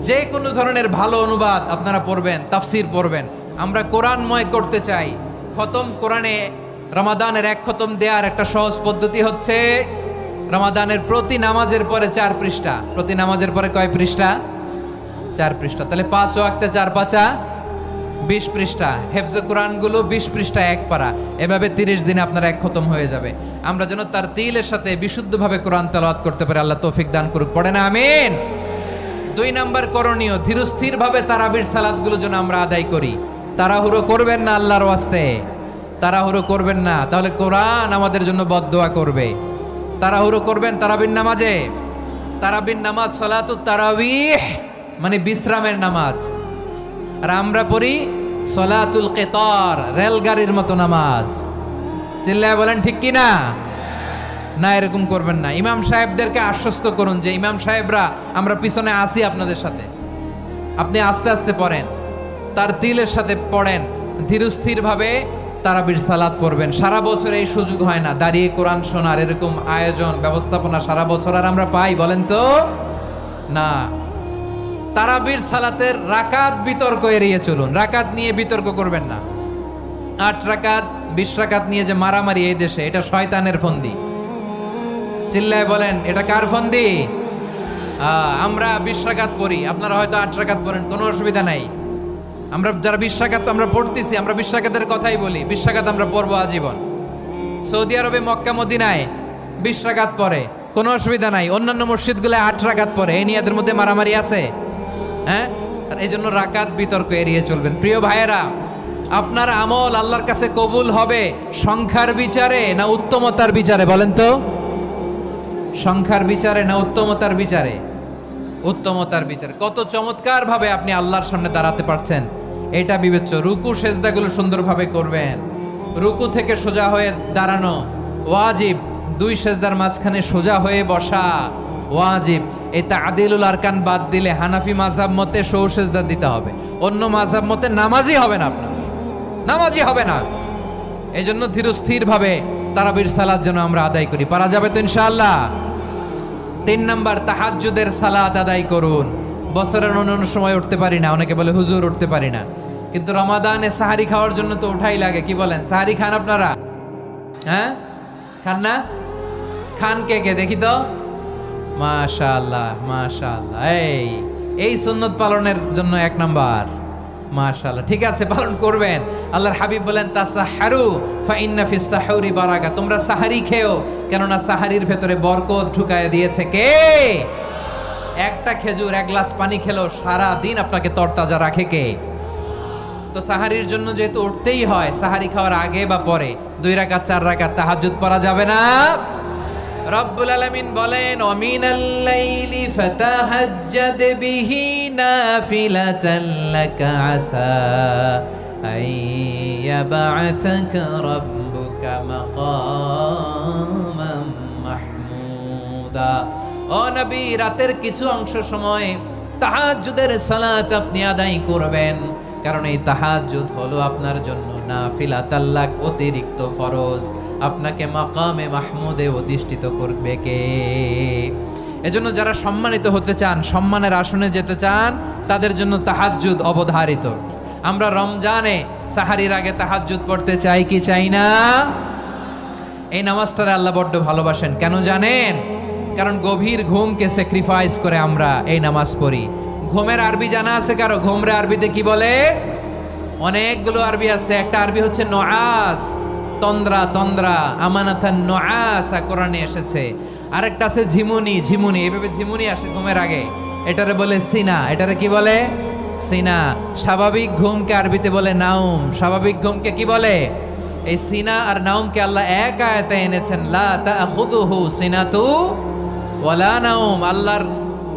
যে কোনো ধরনের ভালো অনুবাদ আপনারা পড়বেন, তাফসীর পড়বেন। আমরা কোরআনময় করতে চাই। খতম কোরআনে রমাদানের 1 খতম দেওয়ার একটা সহজ পদ্ধতি হচ্ছে রমাদানের প্রতি নামাজের পরে 4 পৃষ্ঠা। প্রতি নামাজের পরে কয় পৃষ্ঠা? 4 পৃষ্ঠা। তাহলে 5 ওয়াক্তে 4 পাঁচা 20 পৃষ্ঠা। হেফজে কোরআনগুলো 20 পৃষ্ঠা 1 পারা, এভাবে 30 দিনে আপনার 1 খতম হয়ে যাবে। আমরা যেন তার তিলের সাথে বিশুদ্ধভাবে কোরআন তেলাওয়াত করতে পারি, আল্লাহ তৌফিক দান করুক। পড়ে না আমিন। 2 নাম্বার করণীয়, ধীরস্থির ভাবে তারাবির সালাতগুলো যেন আমরা আদায় করি। তাড়াহুড়ো করবেন না আল্লাহর ওয়াস্তে, তাড়াহুড়ো করবেন না, তাহলে কোরআন আমাদের জন্য বদদোয়া করবে। তাড়াহুড়ো করবেন তারাবির নামাজে। তারাবির নামাজ সালাতুত তারাবিহ মানে বিশ্রামের নামাজ, আর আমরা পড়ি সলাতুল কিতার, রেলগাড়ির মতো নামাজ। চিল্লায় বলেন ঠিক কি না? না, এরকম করবেন না। ইমাম সাহেবদেরকে আশ্বস্ত করুন যে ইমাম সাহেবরা আমরা পিছনে আসি আপনাদের সাথে, আপনি আস্তে আস্তে পড়েন, তার তিলের সাথে পড়েন, ধীরস্থির ভাবে তারাবির সালাত পড়বেন। সারা বছর এই সুযোগ হয় না দাঁড়িয়ে কোরআন শোনার, এরকম আয়োজন ব্যবস্থাপনা সারা বছর আর আমরা পাই বলেন তো? না। তারাবির সালাতের রাকাত বিতর্ক এড়িয়ে চলুন, রাকাত নিয়ে বিতর্ক করবেন না। 8 রাকাত 20 রাকাত নিয়ে যে মারামারি এই দেশে, এটা শয়তানের ফন্দি। চিল্লায় বলেন এটা কার ফন্দি? আমরা 20 রাকাত পড়ি, আপনারা হয়তো 8 রাকাত পড়েন, কোনো অসুবিধা নাই। আমরা যারা 20 রাকাত আমরা পড়তেছি, আমরা 20 রাকাতের কথাই বলি, 20 রাকাত আমরা পড়বো আজীবন। সৌদি আরবে মক্কা মদিনায় 20 রাকাত পড়ে, কোনো অসুবিধা নাই। অন্যান্য মসজিদগুলো 8 রাকাত পড়ে, এই নিয়ে এদের মধ্যে মারামারি আছে? হ্যাঁ, আর এই জন্য রাকাত বিতর্ক এড়িয়ে চলবেন। প্রিয় ভাইয়েরা, আপনার আমল আল্লাহর কাছে কবুল হবে সংখ্যার বিচারে না উত্তমতার বিচারে? বলেন তো, সংখ্যার বিচারে না উত্তমতার বিচারে? উত্তমতার বিচারে। কত চমৎকার ভাবে আপনি আল্লাহর সামনে দাঁড়াতে পারছেন এটা বিবেচ্য। রুকু সেজদাগুলো সুন্দরভাবে করবেন, রুকু থেকে সোজা হয়ে দাঁড়ানো ওয়াজিব, 2 সেজদার মাঝখানে সোজা হয়ে বসা ওয়াজিব। এই তাদিলুল আরকান বাদ দিলে হানাফি মাযহাব মতে সৌ সেজদা দিতে হবে, অন্য মাযহাব মতে নামাজই হবে না, আপনার নামাজই হবে না। এই জন্য ধীরস্থির ভাবে তারাবির সালাত যেন আমরা আদায় করি। পারা যাবে তো ইনশাআল্লাহ? 3 নাম্বার, তাহাজ্জুদের সালাত আদায় করুন। বছরের অন্য সময় উঠতে পারি না, অনেকে বলে হুজুর উঠতে পারি না, কিন্তু রমাদানে সাহারি খাওয়ার জন্য তো ওঠাই লাগে। কি বলেন, সাহারি খান আপনারা? হ্যাঁ, খান না? খান কে কে দেখি তো? মাশাআল্লাহ মাশাআল্লাহ। এই সুন্নত পালনের জন্য 1 নাম্বার। মাশাআল্লাহ, ঠিক আছে, পালন করবেন। আল্লাহর হাবিব বলেন তাসাহারু ফা ইন্না ফিস সাহুরি বারাকা, তোমরা সাহারি খেও, কেননা সাহারির ভেতরে বরকত ঢুকায় দিয়েছে কে? একটা খেজুর 1 গ্লাস পানি খেলেও সারা দিন আপনাকে তরতাজা রাখে কে? তো সাহারির জন্য যেহেতু উঠতেই হয়, সাহারি খাওয়ার আগে বা পরে 2 রাকাত 4 রাকাত তাহাজ্জুদ পড়া যাবে না? রব্বুল আলামিন বলেন ওয়ামিনাল লাইলি ফাতাহাজ্জাদ বিহি নাফিলাতান লাকা আসা আইয়াবআসাকা রাব্বুকা মাকামান মাহমুদা। ও নবী, রাতের কিছু অংশ সময় তাহাজ্জুদের সালাত আপনি আদায় করবেন, কারণ এই তাহাজ্জুদ হলো আপনার জন্য নাফিলাতাল লাক অতিরিক্ত ফরজ। আপনাকে মাকামে মাহমুদে অধিষ্ঠিত করবে কে? এজন্য যারা সম্মানিত হতে চান, সম্মানের আসনে যেতে চান, তাদের জন্য তাহাজ্জুদ অবধারিত। আমরা রমজানে সাহারির আগে তাহাজ্জুদ পড়তে চাই কি চাই না? এই নামাজটারে আল্লাহ বড্ড ভালোবাসেন। কেন জানেন? কারণ গভীর ঘুমকে স্যাক্রিফাইস করে আমরা এই নামাজ পড়ি। ঘুমের আরবি জানা আছে কারো? ঘুমরে আরবিতে কি বলে? অনেকগুলো আরবি আছে। একটা আরবি হচ্ছে নুআস, তন্দ্রা, তন্দ্রা, আমানাতান নুআসা কোরআনে এসেছে। আরেকটা আছে ঝিমুনি, ঝিমুনি, এভাবে ঝিমুনি আসে ঘুমের আগে, এটারে বলে সিনা। এটারে কি বলে? সিনা। স্বাভাবিক ঘুমকে আরবিতে বলে নাউম। স্বাভাবিক ঘুমকে কি বলে? এই সিনা আর নাউমকে আল্লাহ এক আয়াতে এনেছেন, লা তাখুযুহু সিনাতু ওয়ালা নাউম। আল্লাহর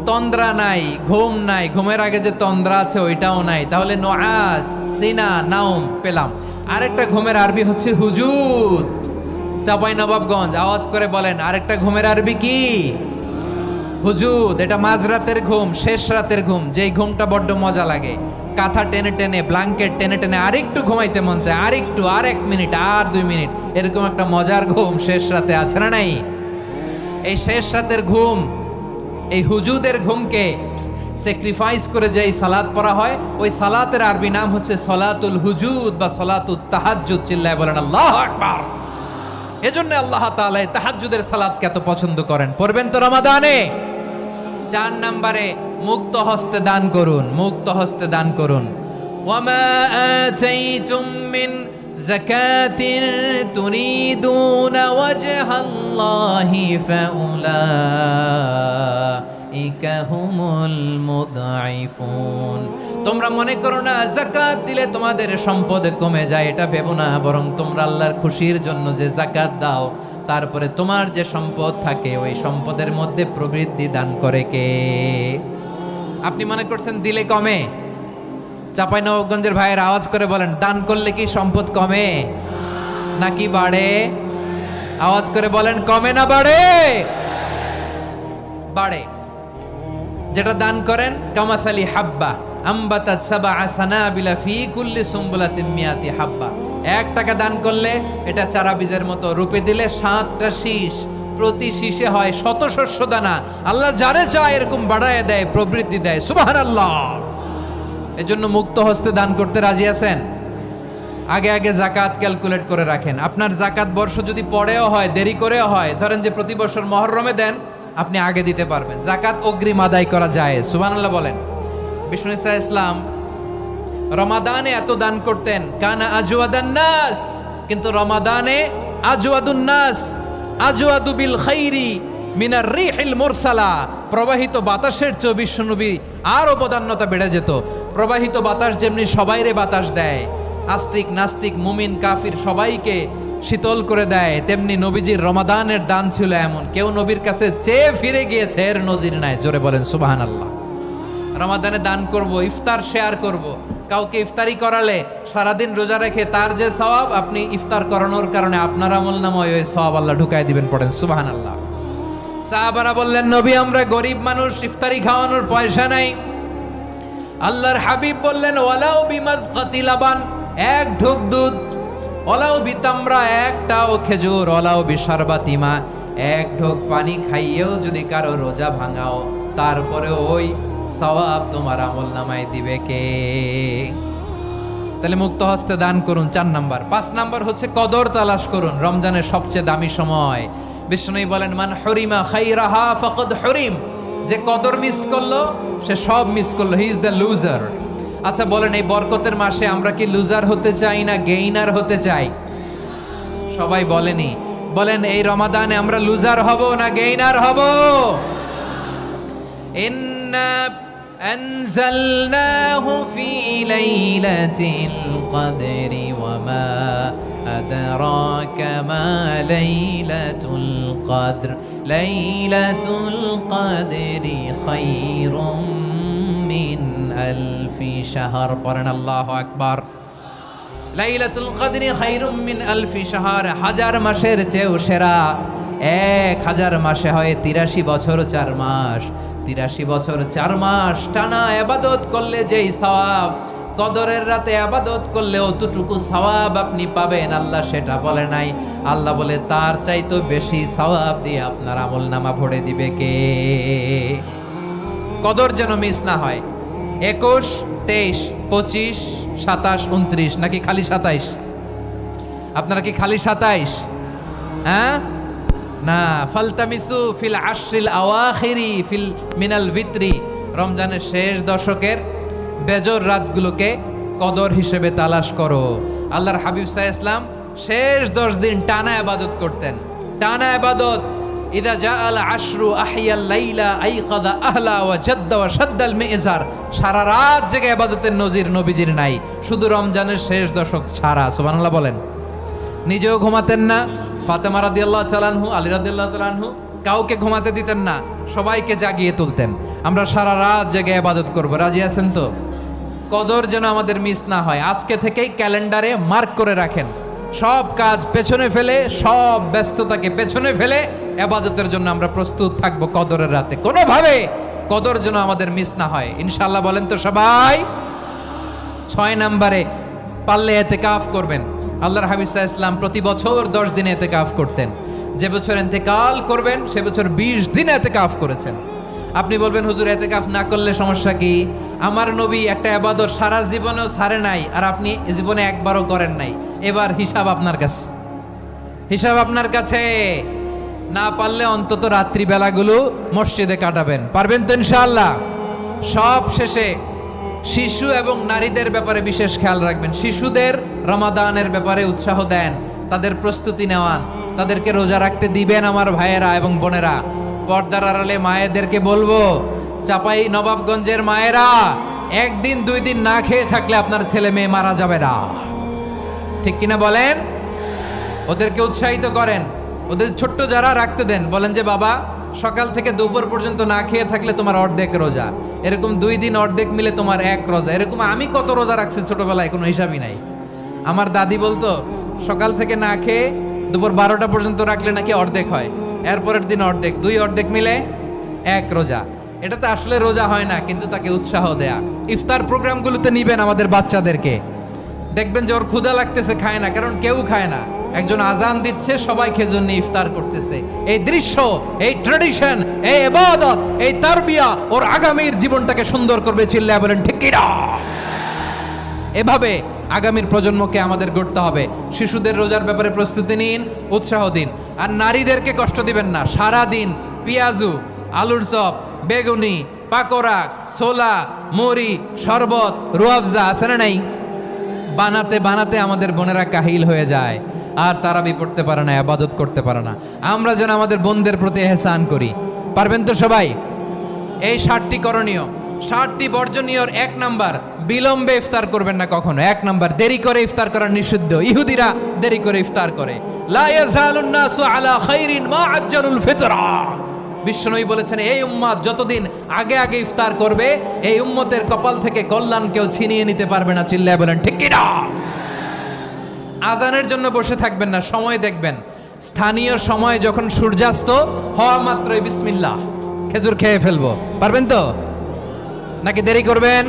তন্দ্রা নাই, ঘুম নাই। ঘুমের আগে যে তন্দ্রা আছে ওইটাও নাই। তাহলে নুআস, সিনা, নাউম পেলাম। আরেকটা ঘুমের আরবি হচ্ছে হুজুদ। চাঁপাইনবাবগঞ্জ আওয়াজ করে বলেন, আরেকটা ঘুমের আরবি কি? হুজুদ। এটা মাঝরাতের ঘুম, শেষ রাতের ঘুম, যেই ঘুমটা বড্ড মজা লাগে। কাঁথা টেনে টেনে, ব্ল্যাঙ্কেট টেনে টেনে আরেকটু ঘুমাইতে মন চায়, আরেকটু, আর 1 মিনিট, আর 2 মিনিট, এরকম একটা মজার ঘুম শেষ রাতে আছে না নাই? এই শেষ রাতের ঘুম, এই হুজুদের ঘুমকে স্যাক্রিফাইস করে যে সালাত পড়া হয়, ওই সালাতের আরবি নাম হচ্ছে সলাতুল হুজুদ বা সলাতুত তাহাজ্জুদ। চিল্লায় বলেন আল্লাহু আকবার। এজন্য আল্লাহ তাআলা তাহাজ্জুদের সালাতকে এত পছন্দ করেন। পড়বেন তো রমাদানে। 4 নম্বরে মুক্ত হস্তে দান করুন, মুক্ত হস্তে দান করুন। ওয়ামা আতাইতুম মিন যাকাতিন তুরিদুনা ওয়াজহাল্লাহি ফাউলাইকা হুমুল মুদঈফুন। তোমরা মনে করো না যাকাত দিলে তোমাদের সম্পদ কমে যায়, এটা ভেবো না। বরং তোমরা আল্লাহর খুশির জন্য যে যাকাত দাও, তারপরে তোমার যে সম্পদ থাকে ওই সম্পদের মধ্যে প্রবৃদ্ধি দান করে কে? আপনি মনে করছেন দিলে কমে? চাঁপাইনবাবগঞ্জের ভাইয়ের আওয়াজ করে বলেন, দান করলে কি সম্পদ কমে নাকি বাড়ে? আওয়াজ করে বলেন, কমে না বাড়ে? বাড়ে। যেটা দান করেন, কামাসালি হাব্বা আম্বাতাত সাবআ সানাবিলা ফি কুল্লি সুমবুলাতিন মিয়াতি হাব্বা। 1 টাকা দান করলে এটা চারা বীজের মতো, রূপে দিলে 7টা শীষ, প্রতি শীষে হয় 100 শস্য দানা। আল্লাহ যারে চায় এরকম বাড়ায় দেয়, প্রবৃদ্ধি দেয়। সুবহানাল্লাহ। এজন্য মুক্ত হস্তে দান করতে রাজি আছেন? আগে আগে যাকাত ক্যালকুলেট করে রাখেন। আপনার যাকাত বর্ষ যদি পরেও হয়, দেরি করেও হয়, ধরেন যে প্রতি বছর মুহররমে দেন, আপনি আগে দিতে পারবেন। যাকাত অগ্রিম আদায় করা যায়। সুবহানাল্লাহ বলেন। বিষ্ণু ইসা ইসলাম রমাদানে এত দান করতেন, কানা আজওয়াদান নাস, কিন্তু রমাদানে আজওয়াদুন নাস আজওয়াদু বিল খাইরি মিনার রিহিল মুরসালা। প্রবাহিত বাতাসের চেয়ে বিশ্বনবী আর অবদান্যতা বেড়ে যেত। প্রবাহিত বাতাস যেমনি সবাইরে বাতাস দেয়, আস্তিক নাস্তিক মুমিন কাফির সবাইকে শীতল করে দেয়, তেমনি নবীজির রমাদানের দান ছিল এমন, কেউ নবীর কাছে চেয়ে ফিরে গিয়েছে এর নজির নাই। জোরে বলেন সুবহানাল্লাহ। রমাদানে দান করব, ইফতার শেয়ার করব। কাউকে ইফতারি করালে সারাদিন রোজা রেখে তার যে সওয়াব, আপনি ইফতার করানোর কারণে আপনার আমলনামায় ওই সওয়াব আল্লাহ ঢুকায় দিবেন। পড়েন সুবহানাল্লাহ। সাহাবারা বললেন, নবী আমরা গরিব মানুষ, ইফতারি খাওয়ানোর পয়সা নাই। আল্লাহর হাবিব বললেন, ওয়ালাউ বিমাজকাতি লাবান, 1 ঢোক দুধ, ওয়ালাউ বিতামরা, 1টাও খেজুর, ওয়ালাউ বিশারবাতি মা, 1 ঢোক পানি খাইয়েও যদি কারো রোজা ভাঙাও, তারপরে ওই সওয়াব তোমার আমলনামায় দিবে কে? তাহলে মুক্ত হস্তে দান করুন 4 নাম্বার। 5 নাম্বার হচ্ছে কদর তালাশ করুন। রমজানের সবচেয়ে দামি সময়। বিষ্ণু বলেন, মান হরিমা খাইরাহা ফাকাদ হরিম। যে কদর মিস করলো সে সব মিস করলো, হি ইজ দ্য লুজার। আচ্ছা বলেন, এই বরকতের মাসে আমরা কি লুজার হতে চাই না গেইনার হতে চাই? সবাই বলেনি। বলেন, এই রমাদানে আমরা লুজার হব না গেইনার হব? ইন্না আনজালনাহু ফি লাইলাতিল কদরি ওয়া মা আদরাকা মা লাইলাতুল কদর লাইলাতুল কদরি খায়রুম মিন আলফি শাহর। পড়েন আল্লাহু আকবার। লাইলাতুল কদরি খায়রুম মিন আলফি শাহর, 1000 মাসের চেয়েও সেরা। 1000 মাসে হয় 83 বছর 4 মাস। 83 বছর 4 মাস টানা ইবাদত করলে যেই সওয়াব, কদরের রাতে ইবাদত করলে অতটুকু সওয়াব আপনি পাবেন, আল্লাহ সেটা বলে নাই। আল্লাহ বলে তার চাইতে বেশি সওয়াব দিয়ে আপনার আমলনামা ভরে দিবে কে? কদর যেন মিস না হয়। 21, 23, 25, 27, 29 নাকি খালি 27? আপনারা কি খালি 27? হ্যাঁ না, ফালতামিসু ফিল আশরিল আওয়াখিরি ফিল মিনাল ভিতরি, রমজানের শেষ দশকের বেজর রাতগুলোকে কদর হিসেবে তালাশ করো। আল্লাহর হাবিব সাল্লাল্লাহু আলাইহি ওয়াসাল্লাম শেষ 10 দিন টানা ইবাদত করতেন, টানা ইবাদত। ইদা জাআল আশরু আহিয়াল লাইলা আইকাদা আহলা ওয়া জাদ্দা ওয়া শাদ্দাল মিজার, সারা রাত জেগে ইবাদতের নজির নবীজির নাই, শুধু রমজানের শেষ দশক ছাড়া। সুবহানাল্লাহ বলেন। নিজেও ঘুমাতেন না, ফাতেমা রাদিয়াল্লাহু তাআলা আনহু, আলী রাদিয়াল্লাহু তাআলা আনহু কাউকে ঘুমাতে দিতেন না, সবাইকে জাগিয়ে তুলতেন। আমরা সারা রাত জেগে ইবাদত করব, রাজি আছেন তো? কদর যেন আমাদের মিস না হয়। আজকে থেকেই ক্যালেন্ডারে মার্ক করে রাখেন, সব কাজ পেছনে ফেলে, সব ব্যস্ততাকে পেছনে ফেলে ইবাদতের জন্য আমরা প্রস্তুত থাকবো কদরের রাতে। কোনোভাবে কদর যেন আমাদের মিস না হয়, ইনশাআল্লাহ। বলেন তো সবাই? 6 নম্বরে পারলে ইতিকাফ করবেন। আল্লাহর হাবিব সাল্লাল্লাহু আলাইহি ওয়াসাল্লাম প্রতি বছর 10 দিন ইতিকাফ করতেন। যে বছর ইন্তেকাল করবেন সে বছর 20 দিন ইতিকাফ করেছেন। আপনি বলবেন হুজুর ইতিকাফ না করলে সমস্যা কি? আমার নবী একটা ইবাদত সারা জীবনেও ছাড়ে নাই, আর আপনি জীবনে একবারও করেন নাই। এবার হিসাব আপনার কাছে, হিসাব আপনার কাছে। না পারলে অন্তত রাত্রি বেলাগুলো মসজিদে কাটাবেন, পারবেন তো ইনশাআল্লাহ? সব শেষে শিশু এবং নারীদের ব্যাপারে বিশেষ খেয়াল রাখবেন। শিশুদের রমাদানের ব্যাপারে উৎসাহ দেন, তাদের প্রস্তুতি নেওয়ান, তাদেরকে রোজা রাখতে দিবেন। আমার ভাইয়েরা এবং বোনেরা, পর্দার আড়ালে মায়েদেরকে বলবো, চাপাই নবাবগঞ্জের মায়েরা, 1 দিন 2 দিন না খেয়ে থাকলে আপনার ছেলে মেয়ে মারা যাবে না, ঠিক কিনা বলেন? ওদেরকে উৎসাহিত করেন, ওদের ছোট্ট যারা রাখতে দেন, বলেন যে বাবা সকাল থেকে দুপুর পর্যন্ত না খেয়ে থাকলে তোমার অর্ধেক রোজা, এরকম 2 দিন অর্ধেক মিলে তোমার 1 রোজা। এরকম আমি কত রোজা রাখছি ছোটবেলায়, কোনো হিসাবই নাই। আমার দাদি বলতো সকাল থেকে না খেয়ে দুপুর 12টা পর্যন্ত রাখলে নাকি অর্ধেক হয়, এরপরের দিন অর্ধেক, 2 অর্ধেক মিলে 1 রোজা। এটা তো আসলে রোজা হয় না, কিন্তু তাকে উৎসাহ দেয়া। ইফতার প্রোগ্রামগুলোতে নিবেন আমাদের বাচ্চাদেরকে, দেখবেন যে ওর ক্ষুধা লাগতেছে, খায় না, কারণ কেউ খায় না। একজন আজান দিচ্ছে, সবাই খেজুর নিয়ে ইফতার করতেছে। এই দৃশ্য, এই ট্র্যাডিশন, এই ইবাদত, এই তারবিয়া ওর আগামীর জীবনটাকে সুন্দর করবে। চিল্লায় বলেন ঠিক কি না? এভাবে আগামীর প্রজন্মকে আমাদের গড়তে হবে। শিশুদের রোজার ব্যাপারে প্রস্তুতি নিন, উৎসাহ দিন। আর নারীদেরকে কষ্ট দিবেন না। সারা দিন পেঁয়াজু, আলুর চপ, বেগুনি, পাকোড়া, ছোলা, মুড়ি, শরবত, রুয়াবজা আছে না নাই, বানাতে বানাতে আমাদের বোনেরা কাহিল হয়ে যায়, আর তারাবি পড়তে পারে না, ইবাদত করতে পারে না। আমরা যেন আমাদের বোনদের প্রতি ইহসান করি, পারবেন তো সবাই? এই 7টি করণীয়, 7টি বর্জনীয়র 1 নাম্বার, বিলম্বে ইফতার করবেন না কখনো। 1 নাম্বার, দেরি করে ইফতার করা নিষিদ্ধ। ইহুদিরা দেরি করে ইফতার করে। লা ইয়াজালুন নাসু আলা খাইরিন মা আজ্জালুল ফিতরা। বিশ্বনবী বলেছেন, এই উম্মত যতদিন আগে আগে ইফতার করবে, এই উম্মতের কপাল থেকে কল্যাণ কেউ ছিনিয়ে নিতে পারবে না। চিল্লায় বলেন ঠিক কি না? আজানের জন্য বসে থাকবেন না, সময় দেখবেন। স্থানীয় সময় যখন সূর্যাস্ত হওয়া মাত্রই বিসমিল্লাহ, খেজুর খেয়ে ফেলবো, পারবেন তো নাকি দেরি করবেন?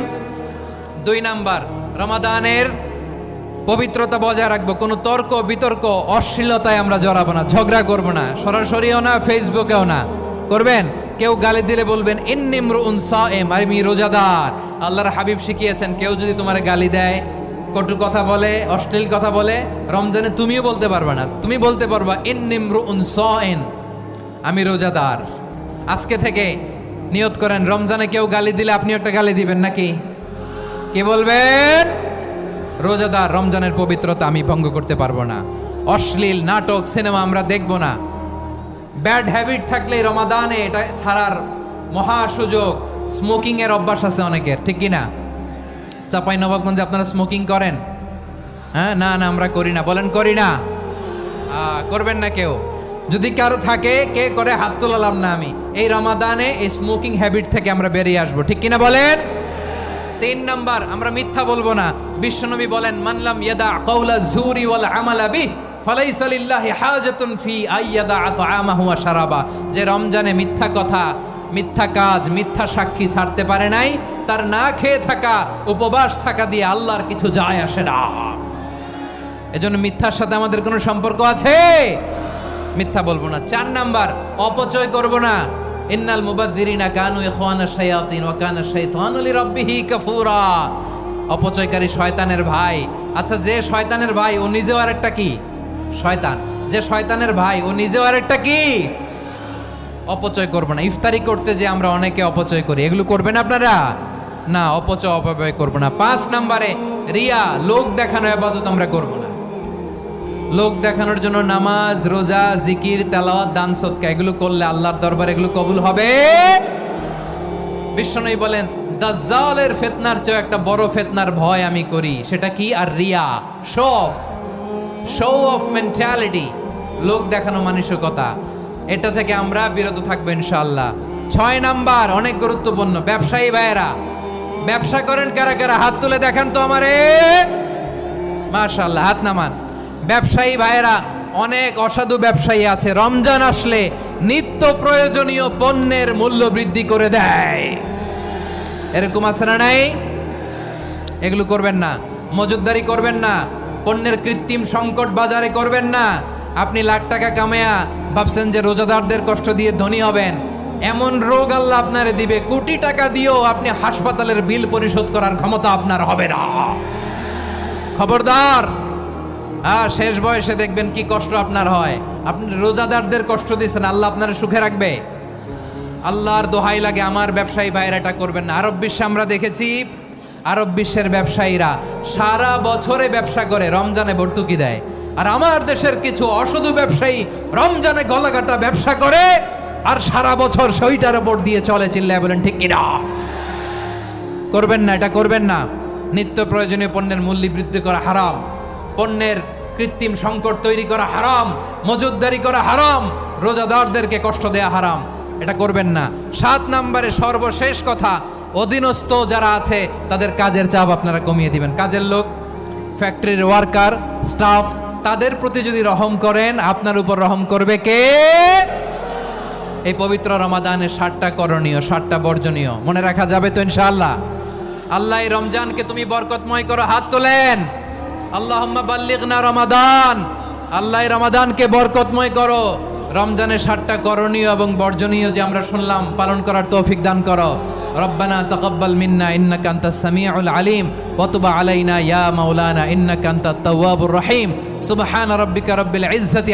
2 নাম্বার, রমাদানের পবিত্রতা বজায় রাখবো। কোনো তর্ক বিতর্ক অশ্লীলতায় আমরা জড়াবো না, ঝগড়া করবো না, সরাসরিও না, ফেসবুকেও না। করবেন কেউ গালি দিলে বলবেন ইন্নিমরুন সায়েম, আমি রোজাদার। আল্লাহর হাবিব শিখিয়েছেন, কেউ যদি তোমার গালি দেয়, কটু কথা বলে, অশ্লীল কথা বলে, রমজানে তুমিও বলতে পারবে না। তুমি বলতে পারবা ইন্নিমরুন সায়েম, আমি রোজাদার। আজকে থেকে নিয়ত করেন, রমজানে কেউ গালি দিলে আপনি একটা গালি দিবেন নাকি? কি বলবেন? রোজাদার, রমজানের পবিত্রতা আমি ভঙ্গ করতে পারবো না। অশ্লীল নাটক, সিনেমা আমরা দেখবো না। ব্যাড হ্যাবিট থাকলে রমাদানে এটা ছাড়ার মহা সুযোগ। স্মোকিং এর অভ্যাস আছে অনেকের, ঠিক কি না? চাপাই নবাবগঞ্জে আপনারা স্মোকিং করেন? হ্যাঁ, না না আমরা করি না। বলেন করি না? করবেন না কেউ। যদি কারো থাকে, কে করে হাত তোলালাম না আমি। এই রমাদানে এই স্মোকিং হ্যাবিট থেকে আমরা বেরিয়ে আসবো, ঠিক কিনা বলেন? 3 নাম্বার, আমরা মিথ্যা বলবো না। বিশ্বনবী বলেন, মানলাম ইয়াদা কাওলা যুরি ওয়াল আমালা বিহ ফালাইসা লিল্লাহি হাজাতুন ফি আইয়াদা তাআমাহু ওয়া শারাবা। যে রমজানে মিথ্যা কথা, মিথ্যা কাজ, মিথ্যা সাক্ষী ছাড়তে পারে নাই, তার না খেয়ে থাকা, উপবাস থাকা দিয়ে আল্লাহর কিছু যায় আসে না। এজন্য মিথ্যার সাথে আমাদের কোনো সম্পর্ক আছে? মিথ্যা বলবো না। 4 নাম্বার, অপচয় করব না। ইন্নাল মুবাযযিরিনা কানু ইখওয়ানাশ শায়াতিন ওয়া কানা শাইতানু লিরাব্বিহি কাফুরা। অপচয়কারী শয়তানের ভাই। আচ্ছা, যে শয়তানের ভাই ও নিজেও আরেকটা কি? শয়তান। যে শয়তানের ভাই ও নিজেও আরেকটা কি? অপচয় করব না। ইফতারি করতে যে আমরা অনেকে অপচয় করি, এগুলো করবেন আপনারা? না, অপব্যয় করব না। 5 নম্বরে রিয়া, লোক দেখানো ইবাদত আমরা করব না। লোক দেখানোর জন্য নামাজ, রোজা, জিকির, তেলাওয়াত, দান, সদকা এগুলো করলে আল্লাহর দরবারে এগুলো কবুল হবে। বিশ্বনবী বলেন, দাজ্জালের ফিতনার চেয়ে একটা বড় ফিতনার ভয় আমি করি, সেটা কি? আর রিয়া, শো অফ মেন্টালিটি, লোক দেখানো মানসিকতা। এটা থেকে আমরা বিরত থাকবো ইনশাআল্লাহ। 6 নাম্বার, অনেক গুরুত্বপূর্ণ। ব্যবসায়ী ভাইয়েরা, ব্যবসা করেন কারা কারা? হাত তুলে দেখান তো আমারে। মাশাআল্লাহ, হাত নামান। ব্যবসায়ী ভাইয়েরা, অনেক অসাধু ব্যবসায়ী আছে, রমজান আসলে নিত্য প্রয়োজনীয় পণ্যের মূল্য বৃদ্ধি করে দেয়। এরকম আছে না নাই? এগুলো করবেন না। মজুদদারি করবেন না। পণ্যের কৃত্রিম সংকট বাজারে করবেন না। আপনি লাখ টাকা কামায়া ভাবছেন যে রোজাদারদের কষ্ট দিয়ে ধনী হবেন, এমন রোগ আল্লাহ আপনারে দিবে, কোটি টাকা দিয়েও আপনি হাসপাতালের বিল পরিশোধ করার ক্ষমতা আপনার হবে না। খবরদার। শেষ বয়সে দেখবেন কি কষ্ট আপনার হয়। আপনি রোজাদারদের কষ্ট দিচ্ছেন, আল্লাহ আপনার সুখে রাখবে? আল্লাহর দোহাই লাগে, আমার ব্যবসায়ী ভাইয়েরা এটা করবেন না। আরব বিশ্বে আমরা দেখেছি, আরব বিশ্বের ব্যবসায়ীরা সারা বছরে ব্যবসা করে, রমজানে ভর্তুকি দেয়। আর আমার দেশের কিছু অসাধু ব্যবসায়ী রমজানে গলাকাটা ব্যবসা করে আর সারা বছর সইটার উপর দিয়ে চলে। চিল্লায় বলেন ঠিক কিনা? করবেন না, এটা করবেন না। নিত্য প্রয়োজনীয় পণ্যের মূল্য বৃদ্ধি করা হারাম, পণ্যের কৃত্রিম সংকট তৈরি করা হারাম, মজুদদারি করা হারাম, রোজাদারদেরকে কষ্ট দেয়া হারাম, এটা করবেন না। 7 নম্বরে সর্বশেষ কথা, অধীনস্থ যারা আছে তাদের কাজের চাপ আপনারা কমিয়ে দিবেন। কাজের লোক, ফ্যাক্টরির ওয়ার্কার, স্টাফ, তাদের প্রতি যদি রহম করেন, আপনার উপর রহম করবে কে? এই পবিত্র রমাদানে 7টা করণীয়, 7টা বর্জনীয় মনে রাখা যাবে তো ইনশাআল্লাহ? আল্লাহ এই রমজানকে তুমি বরকতময় করো। হাত তোলেন। আল্লাহুম্মা বাল্লিগনা রমাদান। আল্লাহ এই রমাদানকে বরকতময় করো। রমজানের 7টা করণীয় এবং বর্জনীয় যে আমরা শুনলাম, পালন করার তৌফিক দান করো। রব্বানা তাকাব্বাল মিন্না ইন্নাকা আনতাস সামিউল আলিম ওয়া তুব আলাইনা ইয়া মাওলানা ইন্নাকা আনতাত তাওয়াবুর রহিম। সুবহান রাব্বিকা রাব্বিল ইজ্জাতি